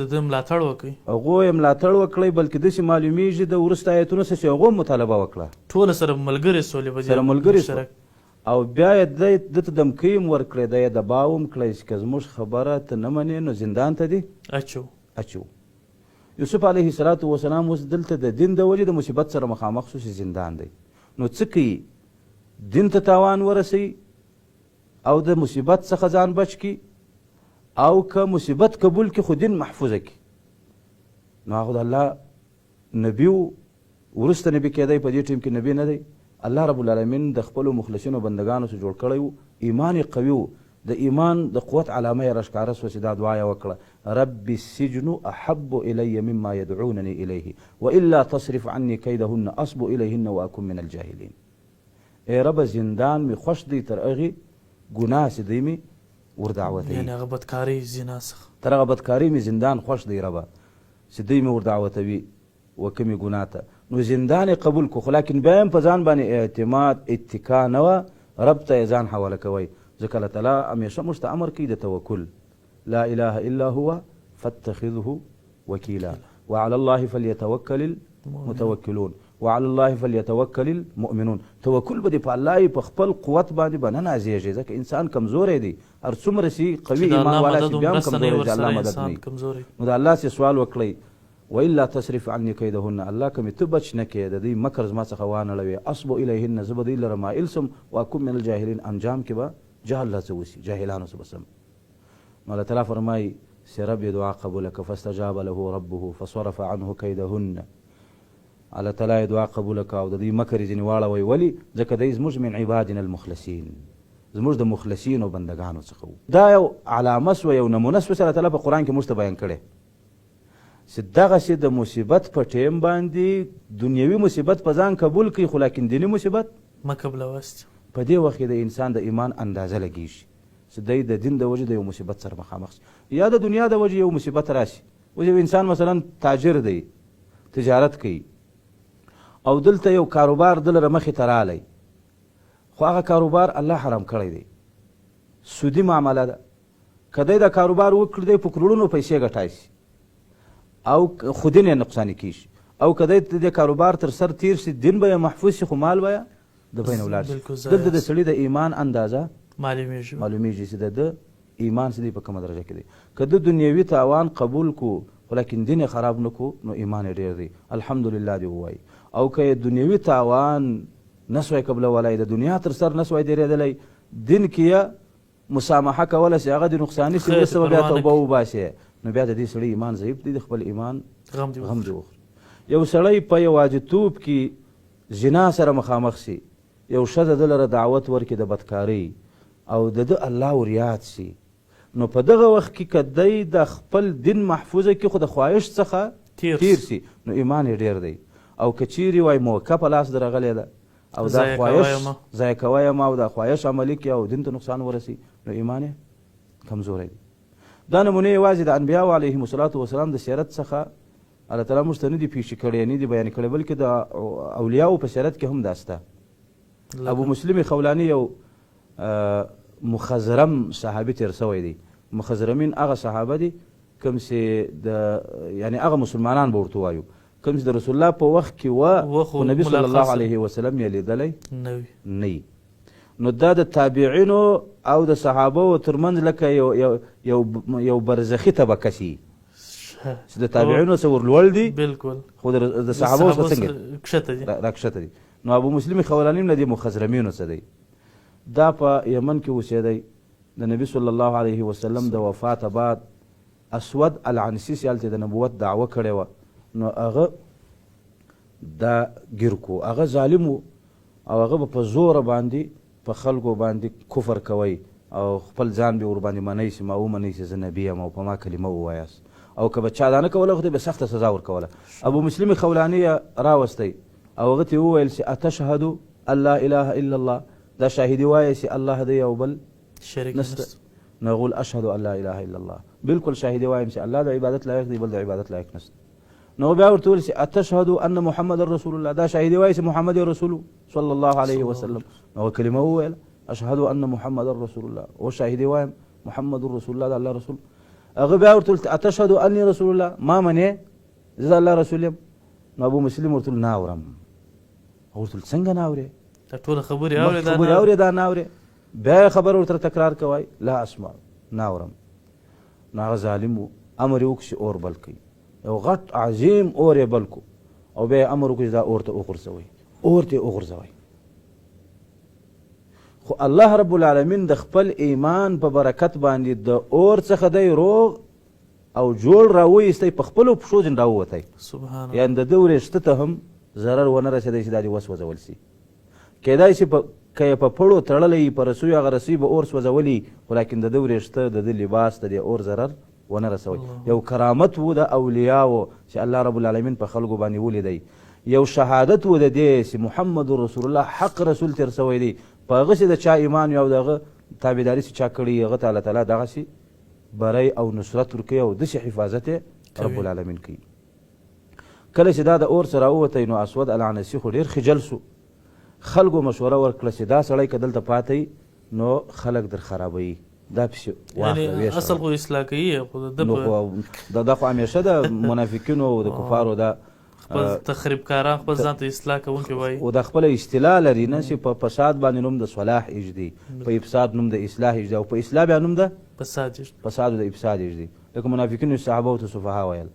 یې ملاتړ وکړی بلکې داسې معلومیږي د وروسته ایتونو څخه چې هغو هم مطالبه وکړه ټوله سره ملګرې سول او بیا یې ده ته دمکۍ هم ورکړې ده یې دباو هم کړی چې که زموږ خبره ته نه منې نو زندان ته دې اچو. یوسف علیه السلام اوس دلته د دین د وجې د مصیبت سره مخامخ شو چې زندان دی. نو څه کوي؟ دین ته تاوان ورسوي او د مصیبت څخه ځان بچ کړي او که مصیبت قبول کړي خو دین محفوظه کړي. نو هغه د الله نبي وروسته نبي کېدی په دې ټیم کې نبي نه دی. الله رب العالمین د خپلو مخلصینو بندګانو څخه جوړ کړی و. ایمان یې قوي و. د ایمان د قوت علامه یې راښکاره سوه چې دا دعا یې وکړه رب السجن احب الی مما یدعونني الیه والا تصرف عني کیدهن اصب الیهن واکن من الجاهلین. ای رب زندان می خوش دی تر هغې ګناه چې دی مې وردعوتوي تر هغه بدکارۍ مې زندان خوش دی ربه چې دوی مې وردعوتوي وکمې ګناه ته. نو زندان یې قبول کو خو لیکن بیا هم په ځان باندې اعتماد اتکا نه وه. رب ته یې ځان حواله کوئ ځکه الله تعالی همیشه موږ ته امر کوي د توکل لا اله الا هو فاتخذه وکیلا وعلى الله فلیتوکل المتوکلون وعلى الله فلیتوکل المؤمنون. توکل به دې په الله په خپل قوت باندې به نه نازېږي ځکه انسان کمزوری دی. هر څومره چې قوي ایمان والا چې بیا هم کمزوری دی الله مدد نه وي. نو د الله څخه سوال وکړئ والا تصرف عني کیدهن الله که مې ته بچ نه کړې د دوی مکر زما څخه وانړوې اصب الیهن زه به دوی لره مایل سم واکن من الجاهلین انجام کې به جهل څه وسي جاهلانو څه به سم. نو الله تعالی فرمایي چې رب یې دعا قبوله که فاستجاب له ربه فصرف عنه کیدهن. الله تعالی یې دعا قبوله که او د دوی مکر یې ځینې واړوئ. ولې؟ ځکه دی زموږ من عبادنا المخلصین زموږ د مخلصینو بندګانو څخه و. دا یو علامه سوه یو نمونه سوه چې الله تعالی په قرآن کې موږ ته بیان کړی چې دغسې د مصیبت په ټیم باندې دنیوي مصیبت په ځان قبول کړي خو لیکن دیني مصیبت مه قبلوست. په دې وخت کې د انسان د ایمان اندازه لګېږي چې دی د دین د وجې د یو مصیبت سره مخامخ شي یا د دنیا د وجې یو مصیبت راشي. اوس یو انسان مثلا تاجر دی تجارت کوي او دلته یو کاروبار د لره مخې ته رالی خو هغه کاروبار الله حرام کړی دی سودي معامله ده. که دی دا کاروبار وکړي دی په کروڑونو پیسې ګټای شي او خو دین یې نقصاني کېږي او که دی د کاروبار تر سر تیر شي دین به یې محفوظ شي خو مال به یې د بین ولاړ شي. دلته د سړي د ایمان اندازه معلومیږي چې د ایمان چې دی په کومه درجه کې دی. که د دنیوي تاوان قبول کو خو لیکن دین یې خراب نه کو نو ایمان یې ډېر دی الحمدلله دې ووایي. او که دنیوي تاوان نسوی قبلولی د دنیا تر سر نسوی تېرېدلی دین کې یې مسامحه کوله چې هغه د نقصاني شي وروسته به بیا توبه وباسي نو بیا د دې سړي ایمان ضعیف دی د خپل ایمان غم دې وخوري. یو سړی په یوازیتوب کې زنا سره مخامخ شي یو ښځه ده لره دعوت ورکړي د بدکارۍ او د ده الله ور یاد سي نو په دغه وخت کې که دی د خپل دین محفوظه کې خو د خواهش څخه تیر سي نو ایمان یې ډېر دی او که چیرې وای موقع په لاس در راغلی ده او دا خواهش ضایع کوی یم او دا خواهش عملي کړي او دین ته نقصان ورسي نو ایمان یې کمزوری دی. دا نمونې یوازې د انبیاو علیهم الصلاة وسلام د سیرت څخه الله تعالی موږ ته نه دي پیښې کړې نه دي بیان کړې بلکې د اولیاو په سیرت کې هم دا شته. ابو مسلم خولاني یو مخزرم صحابي تیر سوی دی. مخزرمین هغه صحابه دي کوم چې د یعنی هغه مسلمانان به ورته وایو کوم چې د رسول الله په وخت کې وه خو نبي صلی الله علیه وسلم یې لیدلی نه وي. نو دا د تابعینو او د صحابو ترمنځ لکه یو برزخي طبقه سي چې د تابعینو څه ور لوړ دي بالکل خو د صحابو څخه څنګه راکښته دي. نو ابو مسلم خولاني هم له دې مخزرمینو څه دی. دا په یمن کې اوسېدی. د نبي صلی الله علیه وسلم د وفاته بعد اسود العنسي چې هلته د نبوت دعوه کړې وه نو هغه دا ګیر کو هغه ظالم و او هغه به په زوره باندې په خلکو باندې کفر کوي او خپل ځان به ورباندې منی سي ما ومنئ چې زه نبي یم او په ما کلمه ووایاست او که به چا دا نه کوله خو به سخته سزا ورکوله. ابو مسلم خولاني راوستی او هغه ته وویل چې اتشهدو ان لا اله الا الله دا شاهدي وایه چې الله دی او بل شریک نشته. نقول اشهد ان لا اله الا الله بالکل شاهدي وایم چې الله د عبادت لایق دی بل د عبادت لایق نشته. نو بیا ورته ویل چې اتشهد ان محمد رسول الله دا شاهدي وایي چې محمد رسول صلی الله علیه وسلم نو کلمه وویل اشهد ان محمد رسول الله او شاهدي وایم محمد رسول الله د الله رسول. هغه بیا ورته ویل اتشهد اني رسول الله ما منې زه د الله رسول یم. نو ابو مسلم ورته ویل نه اورم. ورته ویل څنګه نه اورې دا ټوله خبرې اورې دا نه اورې. بیا خبر ورته تکرار کوي لا اسمع نه اورم. نو هغه ظالم و امر یې وکړي چې اور بل کړي یو غټ عظیم اور یې بل کو او بیا یې امر وکړي چې دا اور ته وغورځوئ اور ته یې وغورځوئ. خو الله رب العالمین د خپل ایمان په برکت باندې د اور څخه دی روغ او جوړ راوایستی په خپلو پښو ځین راووتی یعنې د ده وریښته ته هم ضرر ونه رسېدی چې دا دې وسوځول سي. کیدای شي که یې په پړو تړلی په رسیو هغه رسۍ به اور سوځولی خو لیکن د ده وریښته د ده لباس د دې اور ضرر ونه رسوی. یو کرامت و د اولیاو چې الله رب العالمین په خلکو باندې ولیدی. یو شهادت و د دې چې محمد رسول الله حق رسول تېر سوی دی په هغه چې د چا ایمان او د هغه تابعداري چې چا کړي هغه ته الله تعالی دغسې بری او نصرت ورکوي او داسې حفاظت یې رب العالمین کوي. کله چې دا د اور څخه راووتی نو اسود العنسي خو ډېر خجل سو. خلکو مشوره ورکړه چې دا سړی که دلته پاتی نو خلک در خرابوي دا پسې واخله اصل خو اصلاح کوي خو دا خو همیشه د منافقینو او د کفارو دا خپل تخریبکاران خپل ځان ته اصلاح کوونکي وایي او د خپله اصطلاح لري نه چې په فساد باندې نوم د صلاح ایږدي په افساد نوم د اصلاح ایږدي او په اصلاح بیا نوم د فساد د افساد ایږدي لکه منافقینو صحابه ته صفها ویل.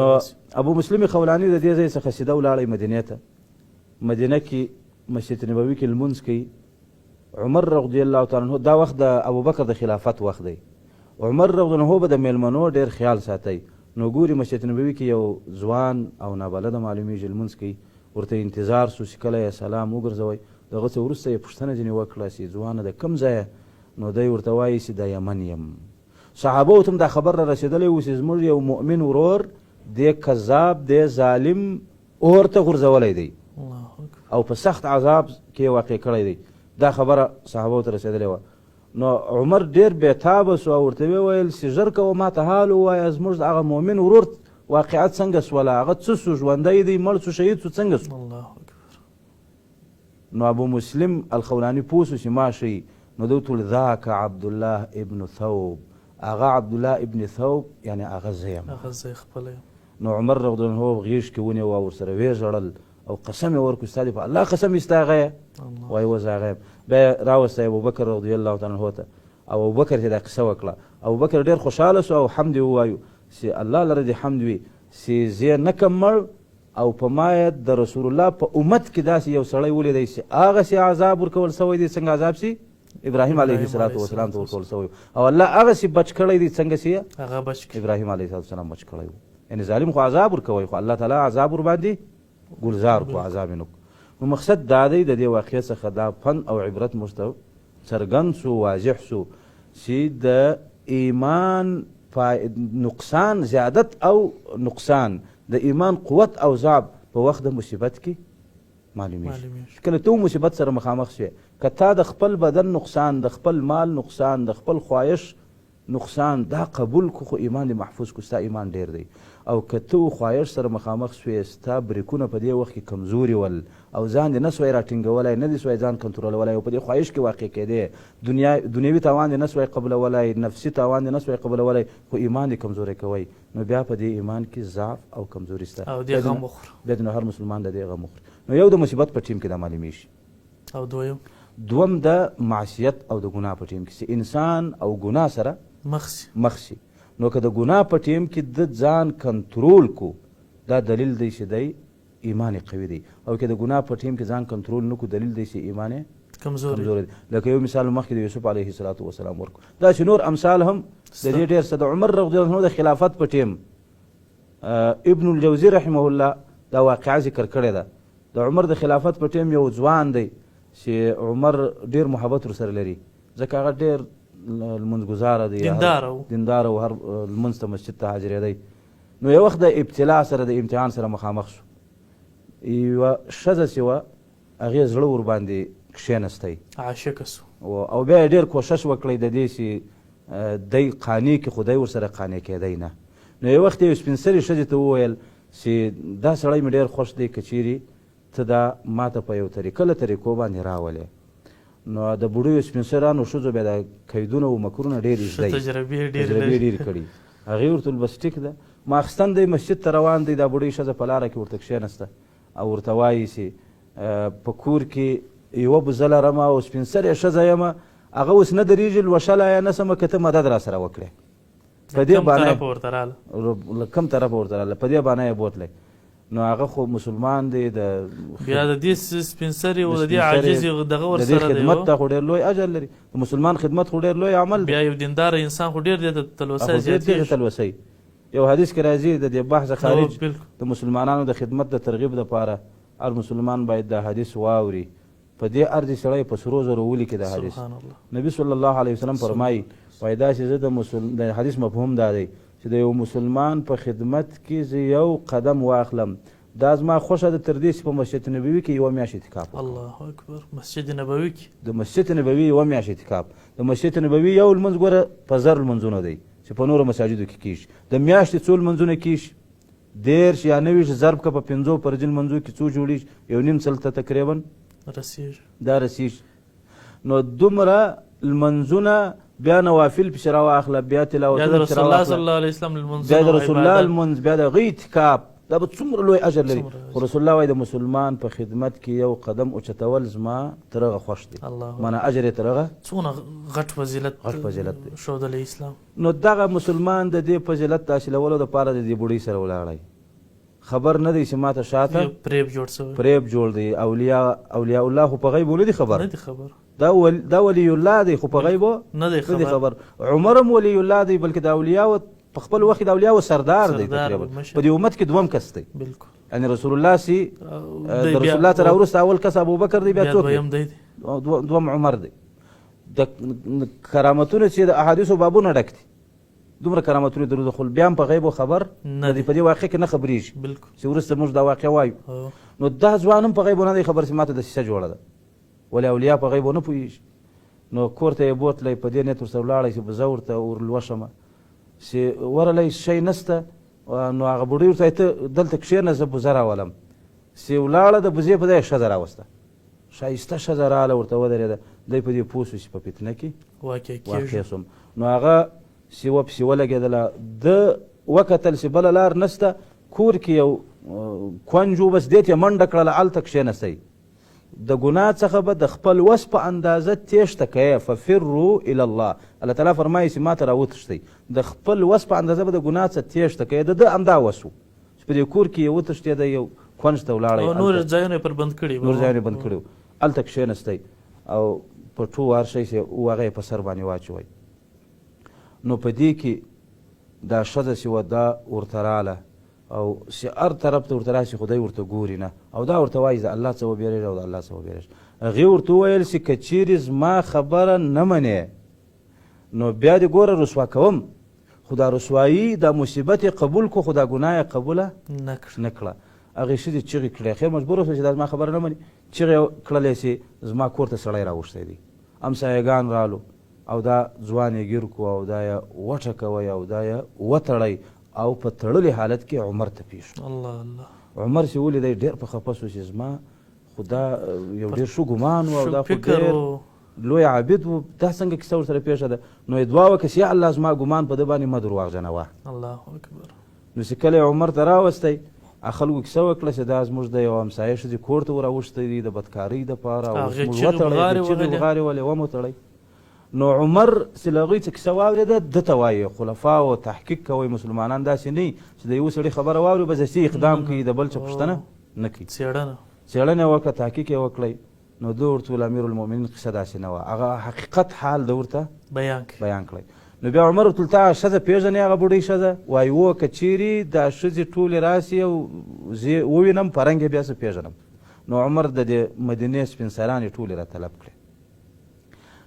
نو ابو مسلم خولاني د دې ځای څخه سیده ولاړی مدینې ته. مدینه کې مسجد نبوي کې لمونځ کوي. عمر رضی الله تعالی عنه دا وخت د ابوبکر د خلافت وخت دی. عمر رضی الله عنه به د میلمنو ډېر خیال ساتي. نو ګوري مسجد نبوي کې یو ځوان او نابلده معلومیږي لمونځ کوي ورته انتظار سو چې کله یې سلام وګرځوئ دغه څه وروسته یې پوښتنه ځینې وکړه چې ځوانه د کوم ځایه نو دی ورته وایي چې د یمن یم. صحابو ته هم دا خبر را رسېدلی و چې زموږ یو مؤمن ورور دی کذاب دی ظالم اور ته غورځولی دی او په سخت عذاب کې واقع کړی دی. دا خبره صحابو ته رسېدلې وه. نو عمر ډېر بېتابه سو او ورته وویل چې ژر کوه ما ته حال ووایه زموږ هغه مؤمن ورور واقعیت څنګه سوله هغه څه سو ژوندی دی مړ سو شهید سو څنګه سو. نو ابو مسلم الخولاني پوه سو چې ماشي نو ده ورته ویل ذاک عبدالله ابن ثوب هغه عبدالله ابن ثوب یعنې هغه زه یم. نو عمر رضی الله عنه غېږ کې ونیو او ورسره ویې ژړل او قسم یې ورکړو ستا دې په الله قسم یې ستا هغه یې وایي اوس هغه یم. بیا یې راوستی ابوبکر رضی الله تعالی عنه ته او ابوبکر چې دا قصه وکړه ابوبکر ډېر خوشحاله سو او حمد یې ووایو چې الله لره دې حمد وي چې زه نه کم مړ او په ما یې د رسول الله په امت کې داسې یو سړی ولیدی چې هغسې عذاب ورکول سوی دی څنګه عذاب سي ابراهیم علیه السلام ته ورکول سوی او الله هغسې بچ کړی دی څنګه چې ابراهیم علیه السلام بچ کړی و. یعنې ظالم خو عذاب ورکوی خو الله تعالی عذاب ورباندې ګلزار کو عذاب یې نه. نو مقصد دا دی د دې واقعې څخه دا فن او عبرت موږ ته څرګند سو واضح سو چې د ایمان نقصان زیادت او نقصان د ایمان قوت او ضعف په وخت د مصیبت کې معلومیږي. کله ته مصیبت سره مخامخ شوې که تا د خپل بدن نقصان، د خپل مال نقصان، د خپل خواهش نقصان دا قبول کو خو ایمان دې محفوظ کو، ستا ایمان ډیر دی. او که ته خواهش سره مخامخ شوې ستا بریکونه په دې وخت کې کمزوري ول او ځان دې نه سوی راټینګولی، نه دې سوی ځان کنټرولولی او په دې خواهش کې واقع کېدی، دنیوي تاوان دې نه سوی قبلولی، نفسي تاوان دې نه سوی قبلولی، خو ایمان دې کمزوری کوی، نو بیا په دې ایمان کې ضعف او کمزوري سته او دې غم وخوره. بیا نو هر مسلمان د دې غم وخوري. نو یو د مصیبت په ټیم کې دا معلومیږي. او دویم د معصیت او د ګناه په ټیم کې چې انسان او ګناه سره مخ شي. نو که د ګناه په ټیم کې د ځان کنټرول کو دا دلیل دی چې دی ایمان قوي دی، او که د ګناه په ټیم کې ځان کنټرول نه کو دلیل دی چې ایمان کمزور دی. لکه یو مثال مخکې د یوسف علیه السلام ورکو، دا چې نور امثال هم د دې ډېر څه. د عمر رضی الله عنه د خلافت په ټیم ابن الجوزي رحمه الله دا واقعه ذکر کړې ده. د عمر د خلافت په ټیم یو ځوان دی چې عمر ډېر محبت ورسره لري، ځکه هغه ډېر لمونځګزاره دی، دیندار او هر لمونځ ته مسجد ته حاضرېدی. نو یو وخت د ابتلا سره د امتحان سره مخامخ شو. یوه ښځه چې وه هغې زړه ورباندې کښېنستی، عاشقه سو، او بیا یې ډېر کوښښ وکړی د دې چې دی قانع کړي، خو دی ورسره قانع کېدی نه. نو یو وخت یو سپین سرې ښځې ته وویل چې دا سړی مې ډېر خوښ دی، که چیرې ته دا ماته په یو له طریقو باندې راولې. نو د بوډیو سپین سرانو ښځو بیا د قیدونه او مکرونه ډېر زده تجربې ډېرې کړي. هغې ورته ویل بس ټیک ده. ماخستن دی مسجد ته روان دی، دا بوډۍ ښځه په لاره کې ورته کښېنسته او ورته وایي چې په کور کې یوه بوزه لرم او سپین سرې ښځه یم، هغه اوس نه درېږي، لوشلی یا نه سمه، که ته مدد را سره وکړې. په دې بانه له کوم طرفه ورته راغله، په دې بانه یې بوتلی. نو هغه خو مسلمان دی، د بیا د دې سپین سرې او د دې عاجزي دغه ورسره دی، د دې خدمت ته خو ډېر لوی اجر لري. د مسلمان خدمت خو ډېر لوی عمل دی. بیا یو دینداره انسان خو ډېر دی د تلوسه زیاتېږي. یو حدیث کې راځي د دې بحث خارج د مسلمانانو د خدمت د ترغیب دپاره هر مسلمان باید دا حدیث واوري. په دې ارض سړی په سرو زرو ولیکي دا حدیث. نبي صلی الله علیه وسلم فرمایي وایي داسې زه د حدیث مفهوم دا دی چې د یو مسلمان په خدمت کې زه یو قدم واخلم، دا زما خوښه ده تر دې چې په مسجد نبوي کې یوه میاشت اعتکاف وکړم. الله اکبر. مسجد نبوي کې د مسجد نبوي یوه میاشت اعتکاف. د مسجد نبوي یو لمونځ ګوره په 1000 لمونځونه دی چې په نورو مساجدو کې کېږي. د میاشتې څو لمونځونه کېږي؟ 10 یا 90 ضرب که په 5 فرضي لمونځو کې څو جوړېږي؟ 1.5 سل ته تقریبا دا رسېږي. نو دومره لمونځونه بیا نوافل پسې راواخله، بیا تلاوتونه بیا د رسول الله صلی الله علیه وسلم لمونځونه، بیا د رسول الله لمونځ، بیا د هغې اعتکاف، دا به څومره لوی اجر لري. خو رسول الله وایي د مسلمان په خدمت کې یو قدم اوچتول زما تر هغه خوښ دی، معنی اجر یې تر هغه څونه غټ فضیلت دی ښودلی اسلام. نو دغه مسلمان د دې فضیلت د حاصلولو دپاره د دې بوډۍ سره ولاړی، خبر نه دی چې ماته شاته پریب جوړ دی. اولیاء الله خو په غیبو نه دي خبر، دا ولی الله دی خو په غیبو نه دی خبر. عمر هم ولی الله دی، بلکې د اولیاء په خپل وخت د اولیاء سردار دی تقریبا په دې امت کې دوم کس دی. یعنی رسول الله سي د رسول الله تر وروسته اول کس ابوبکر دی، بیا څوک دوم عمر دی. د کرامتونه چې د احادیثو بابونه ډک دي، دومره کرامتونه درلود، خو بیا هم په غیبو خبر نه دی، په دې واقع کې نه خبرېږي چې وروسته موږ دا واقع وایو. نو دا ځوان هم په غیبو نه دی خبر چې ماته دسیسه جوړه ده، ولې اولیاء په غیبو نه پوهېږي. نو کور ته یې بوتلی، په دې نیت ورسره ولاړی چې به زه ورته ورلوشمه چې ورلی شی نسته. نو هغه بوډۍ ورته ته دلته کښېنه زه بوزه راولم. چې ولاړه د بوزې په ځای ښځه راوسته، ښایسته ښځه راغله ورته ودرېده. دی په دې پوه شو چې په فتنه کې واقع شوم. نو هغه سیوه پسې ولګېدله، ده وکتل چې بله لار نسته، کور کې یو کونج و، بس دې ته یې منډه کړله، هلته کښېنستی. د ګناه څخه به د خپل وس په اندازه تیښته کوې، ففروا الی الله. الله تعالی فرمایي چې ما ته راوتښتئ، د خپل وس په اندازه به د ګناه څخه تیښته کوې. د ده همدا وس و چې په دې کور کې یې وتښتېده، یو کونج ته ولاړی، نور ځایونه یې پر بند کړي وو، هلته کښېنستی او پټو هر شی چې و هغه یې په سر باندې واچوئ. نو په دې کې دا ښځه چې وه دا ورته راله او چې هر طرف ته ورته راشي خو دی ورته ګوري نه، او دا ورته وایي د الله څه وبېرېږه او د الله څه وبېرېږه. هغې ورته وویل چې که چیرې زما خبره نه منې نو بیا دې ګوره رسوا کوم، خو دا رسوایي دا مصیبت یې قبول کو، خو دا ګناه یې قبوله نه کړه. هغې ښځې چغې کړې، خیر مجبوره شوه چې دا زما خبره نه مني. چغې کړلې چې زما کور ته سړی راوښتی دی، همسایګان رالو او دا ځوان یې ګیر کو او دا یې وټکوی او دا یې وتړی او په تړلي حالت کې عمر ته پیښ شو. عمر چې ولیدی ډېر په خفه شو چې زما خو دا یو ډېر ښه ګمان و او دا خو ډېر لوی عابد و، دا څنګه کیسه ورسره پیښه ده. نو یې دعا وکړه چې یا الله زما ګمان په ده باندې مه درواغجنوه. نو چې کله یې عمر ته راوستی خلکو کیسه وکړه چې دا زموږ د یو همسایه ښځې کور ته وراوښتی دی د بدکارۍ دپاره او اوس موږ وتړی، د چغې بغارې ولې ومو تړی. نو عمر چې له هغوی څه کیسه واورېده ده ته وایي خلفاو تحقیق کوئ، مسلمانان داسې نه وي چې د یوه سړي خبره واوري بس داسې اقدام کوي، د بل څه پوښتنه نه کوي. څېړنه یې وکړه، تحقیق یې وکړی. نو ده ورته ویل امیر المؤمنین قصه داسې نه وه، هغه حقیقت حال ده ورته بیان کړی. نو بیا عمر ورته ویل تا ښځه پېژنې هغه بوډۍ ښځه؟ وایي و، که چیرې دا ښځې ټولې راسي او زه ووینم په رنګ یې بیا زه پېژنم. نو عمر د دې مدینې سپین سرانې ټولې را طلب کړې.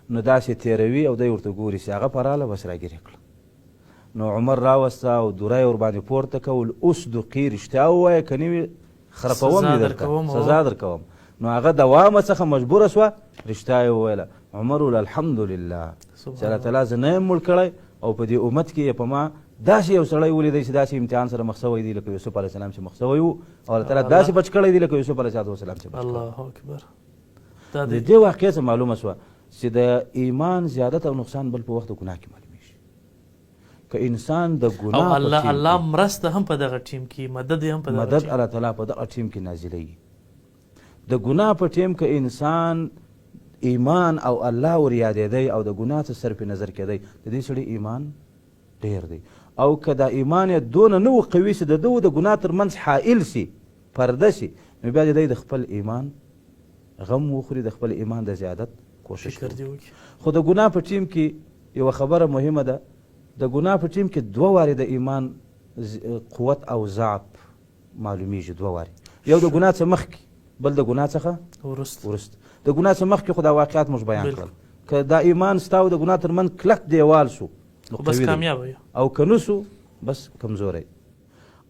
نو داسې تېروي او دی ورته ګوري چې هغه په راله بس راګیرې کړه. نو عمر راوسته او دوره یې ورباندې پورته کول، اوس دقي رښتیا ووایه که نه وي خرپوم دې درته، سزا درکوم. نو هغه دوامه څخه مجبوره شوه رښتیا یې وویله. عمر وویل الحمدلله چې الله تعالی زه نه یم مړ کړی او په دې امت کې یې په ما داسې یو سړی ولیدی چې داسې امتحان سره مخ شوی دی لکه یوسف علیه السلام چې مخ شوی و، او الله تعالی داسې بچ کړی دی لکه یوسف علیه السلام چې بچ کړی. د دې واقعې څخه معلومه شوه چې د ایمان زیادت او نقصان بل په وخت د ګناه کې معلومیږي. که انسان د ګناه او الله مرسته هم په دغه ټیم کې، مدد هم په دغه مدد الله تعالی په دغه ټیم کې نازلوي. د ګناه په ټیم کې انسان ایمان او الله ور یادېدی او د ګناه څخه صرف نظر کېدی، د دې سړي ایمان ډېر دی. او که دا ایمان یې دونه نه و قوي چې د ده د ګناه تر منځ حائل سي، پرده سي، نو بیا دی د خپل ایمان غم وخوري، د خپل ایمان د زیادت کوشش کوي. خو د ګناه په ټیم کې یوه خبره مهمه ده، د ګناه په ټیم کې دوه وارې د ایمان قوت او ضعف معلومیږي، دوه وارې، یو د ګناه څخه مخکې، بل د ګناه څخه وروسته. د ګناه څخه مخکې خو دا واقعات موږ بیان کړل، که دا ایمان ستا او د ګناه تر منځ کلک دیوال سو بس کامیاب او که نه سو بس کمزوری.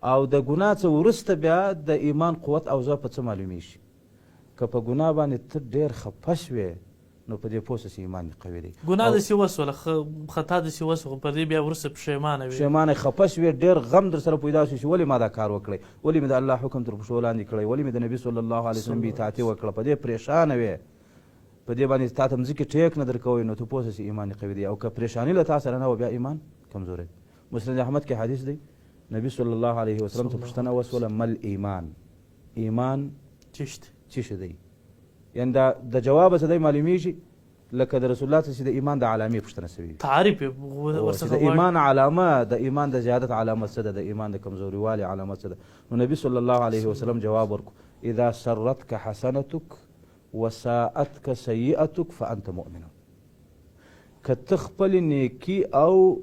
او د ګناه څخه وروسته بیا د ایمان قوت او ضعف په څه معلومیږي؟ که په ګناه باندې ته ډېر خفه شوې نو په دې پوه شه چې ایمان دې قوي دی. ګناه داسې وسوله، خطا داسې وسوه، خو پر دې بیا وروسته پښیمانه وي، پښیمانه خفه شوې، ډېر غم در سره پیدا شو چې ولې ما دا کار وکړی، ولې مې د الله حکم تر پښو لاندې کړی، ولې مې د نبي صلی الله علیه وسلم بې اطاعتي وکړه، په دې پریشانه وې، په دې باندې تا ته مځکې ټیک نه درکوی، نو ته پوه شه چې ایمان قوي دی. او که پریشاني له تا سره نه وه بیا ایمان کمزوری. مسند احمد کې حدیث دی، نبي صلی الله علیه وسلم ته پوښتنه وسوله مل ایمان، ایمان څه شی دی؟ یعنې دا د جواب څه دی معلومیږي لکه د رسول الله څخه د ایمان د علامې پوښتنه شوې وي، تعریف د ایمان علامه، د ایمان د زیادت علامه څه ده، د ایمان د کمزوري والي علامه څه ده. نو نبي صلی الله علیه وسلم جواب ورکړو اذا سرتک حسنتک وساءتک سیئتک فانت مؤمن. که ته خپل نیکي او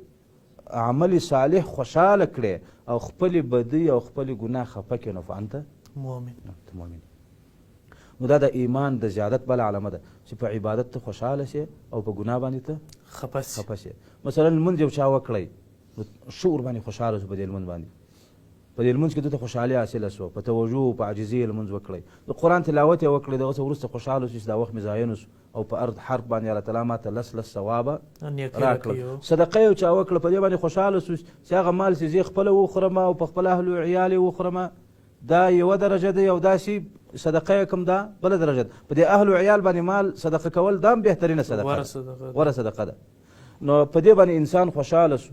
عمل صالح خوشحاله کړې او خپل بدی او خپل ګناه خفه کړې نو فانت مؤمن. نو دا د ایمان د زیادت بل علامه ده چې په عبادت ته خوشحاله شي او په ګناه باندې ته خفه شي. مثلا لمونځ یو چا وکړی نو ښه ورباندې خوشحاله شو په دې لمونځ باندې، په دې لمونځ کې ده ته خوشحالي حاصله شوه، په توجه او په عاجزي یې لمونځ وکړی، د قرآن تلاوت یې وکړی، دغه څه وروسته خوشحاله شو چې دا وخت مې ضایع نه شو او په هر حرف باندې الله تعالی ماته لس ثوابه راکړل. صدقه یو چا وکړه، په دې باندې خوشحاله شو چې هغه مال چې زه خپله وخورم او په خپل اهل و عیال یې وخورم، دا یوه درجه ده، او داسې صدقه یې کوم دا بله درجه ده. په دې اهل و عیال باندې مال صدقه کول دا هم بهترینه صدقه ده، غوره صدقه ده. نو په دې باندې انسان خوشحاله شو.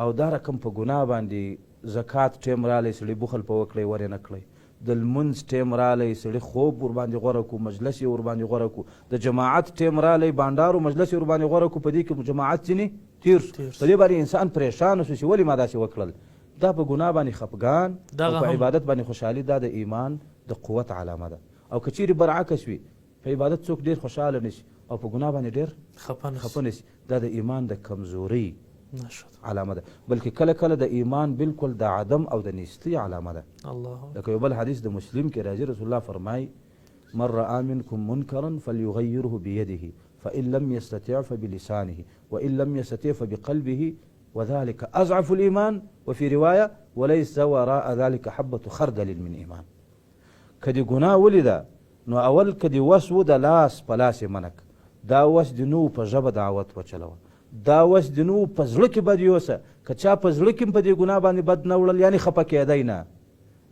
او دا رقم په ګناه باندې زکات ټیم رالی سړي بخل په وکړی ور یې نه کړی، د لمونځ ټیم رالی سړي خوب ورباندې غوره کړو، مجلس یې ورباندې غوره کړو، د جماعت ټیم رالی بانډار و مجلس یې ورباندې غوره کړو، په دې کې جماعت ځینې تیر شو، په دې باندې انسان پریشان شو چې ولې ما داسې وکړل. دا په ګناه باندې خفګان او په عبادت باندې خوشحالي، دا د ایمان د قوت علامه ده. او که چیرې برعکس وي، په عبادت څوک ډېر خوشحاله نشي او په ګناه باندې ډېر خفه نشي، دا د ایمان د کمزورۍ علامه ده، بلکې کله کله د ایمان بالکل د عدم او د نیستۍ علامه ده. لکه یو بل حدیث د مسلم کې راځي، رسول الله فرمایي من رأى منكم منكرا فليغيره بيده فإن لم يستطع فبلسانه وإن لم يستطع فبقلبه وذلك أضعف الإيمان وفي رواية وليس وراء ذلك حبة خردل من إيمان. کدی ګناه ولیده نو اول کدی وس و د لاس په لاس یې منک، دا وس د نو په ژبه دعوت وچلوه، دا وس د نو په زړه کې بد یوسه. که چا په زړه کې په دې ګناه باندې بد نه وړل یعنې خفه کېدی نه.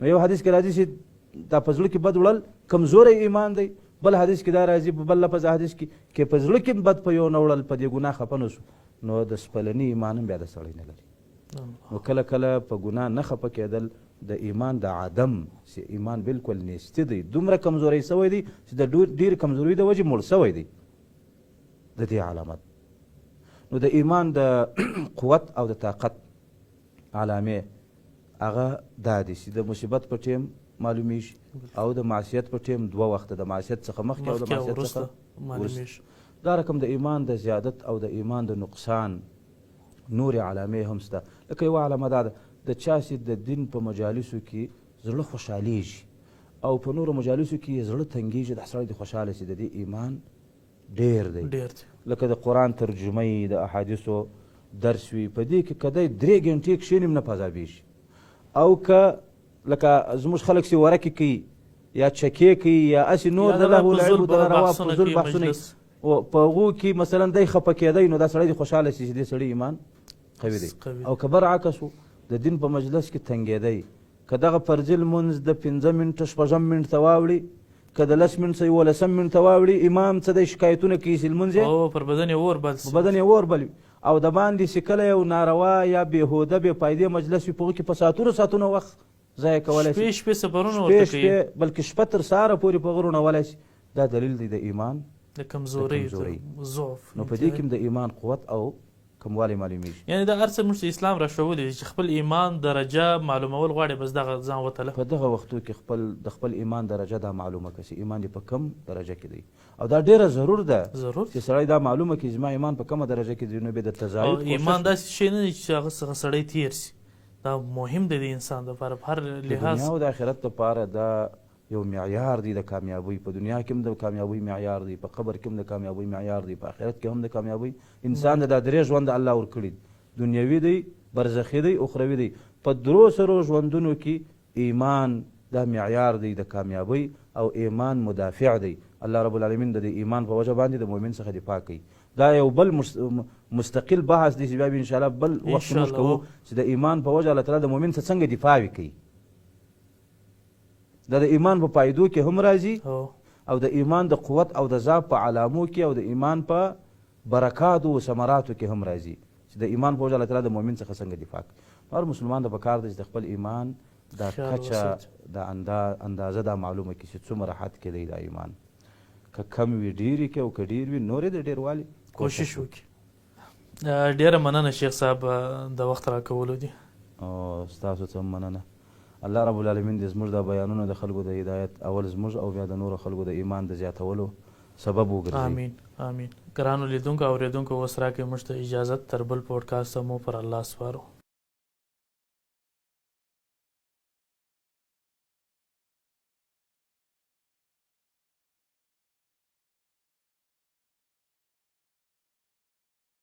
نو یو حدیث کې راځي چې دا په زړه کې بد وړل کمزوری ایمان دی، بل حدیث کې دا راځي په بل لفظ حدیث کې په زړه کې بد په یو نه وړل په دې ګناه خفه نه سو نو د سپلني ایمان هم بیا د سړی نه لري. نو کله کله په ګناه نه خفه کېدل د ایمان د عدم چې ایمان بالکل نیستی دی، دومره کمزوری سوی دی چې د ډېر کمزوري د وجې مړ سوی دی، د دې علامت. نو د ایمان د قوت او د طاقت علامې هغه دا دي چې د مصیبت په ټیم معلومیږي او د معصیت په ټیم دوه وخته، د معصیت څخه مخکې او د معصیت څخه وروسته. دا رقم د ایمان د زیادت او د ایمان د نقصان نور علامې هم شته. لکه یوه علامه دا ده د چا چې د دین په مجالسو کې زړه خوشحالیږي او په نورو مجالسو کې یې زړه تنګیږي، دا سړی د خوشحاله شي، د دې ایمان ډېر دی. لکه د قرآن ترجمه یي، د احادیثو درس وي، په دې کې که دی 3 ګنټې کښېني هم نه پذابېږي. او که لکه زموږ خلک چې ورکې کوي یا چکې کوي یا هسې نور د لهو لعبو د ناروا فضول بحثونه په هغو کې مثلا دی خفه کېدی نو دا سړی د خوشحاله شي چې دې سړی ایمان قوي دی. او که برعکس و د دین په مجلس کې تنګېدی، که دغه فرضي لمونځ د 5 منټه 6 منټ ته واوړي، که د 10 منټ 11 منټ ته واوړي، امام څه دی شکایتونه کوي چې لمونځ یې پر بدن یې اور بل او د باندې چې کله یو ناروا یا بېهوده بې فایدې مجلس وي په هغو کې په ساعتونو وخت ضایع کولی شي، شپې سفرونه ورته کوي، بلکې شپه تر سهاره پورې په هغه رونولی شي. دا دلیل دی د ایمان د کمزورۍ ضعف. نو په دې کې هم د ایمان قوت او کموالی معلومیږي. یعنې دا هر څه موږ اسلام راښودلی دی چې خپل ایمان درجه معلومول غواړي، بس دغه ځان وتله په دغه وختو کې د خپل ایمان درجه دا معلومه کړه چې ایمان دې په کم درجه کې دی. او دا ډېره ضرور ده چې سړی دا معلومه کړي چې زما ایمان په کومه درجه کې دی. نو بیا د تضاعف ایمان داسې شی نه دی چې هغه څخه سړی تېر شي. دا مهم دی د انسان دپاره په هر لحاظ. د دنیا او د آخرت دپاره دا یو معیار دی د کامیابۍ. په دنیا کې هم د کامیابۍ معیار دی، په قبر کې هم د کامیابۍ معیار دی، په آخرت کې هم د کامیابۍ. انسان د دا 3 ژوند الله ورکړي، دنیوي دی، برزخي دی، اخروي دی. په 3 ژوندونو کې ایمان دا معیار دی د کامیابۍ او ایمان مدافع دی. الله رب العالمین د ایمان په وجه باندې د مؤمن څخه دفاع کوي. دا یو بل مستقل بحث دی چې بیا ان شاء الله بل وخت موږ کوو چې د ایمان په وجه الله تعالی د مؤمن څخه څنګه دفاع کوي. دا د ایمان په پایدو کې هم راځي او د ایمان د قوت او د ضعف په علامو کې او د ایمان په برکاتو او ثمراتو کې هم راځي چې د ایمان په وجه الله تعالی د مؤمن څخه څنګه دفاع کوي. هر مسلمان د پکار دی چې د خپل ایمان دا کچه د اندازه دا معلومه کړي چې څومره حد کې دی دا ایمان. که کم وي ډېر یې کړي او که ډېر وي نور یې د ډېروالي کوشش وکړي. ډېره مننه شیخ صاحب د وخت راکولو دي. ستاسو څه مننه. الله رب العالمین دې زموږ د بیانونو د خلکو د هدایت اول زموږ او بیا د نورو خلکو د ایمان د زیاتولو سبب وګرځي. آمین آمین. ګرانو لیدونکو او اورېدونکو اوس راکړئ موږ ته اجازت، تر بل پوډکاسټ مو پر الله سپارو.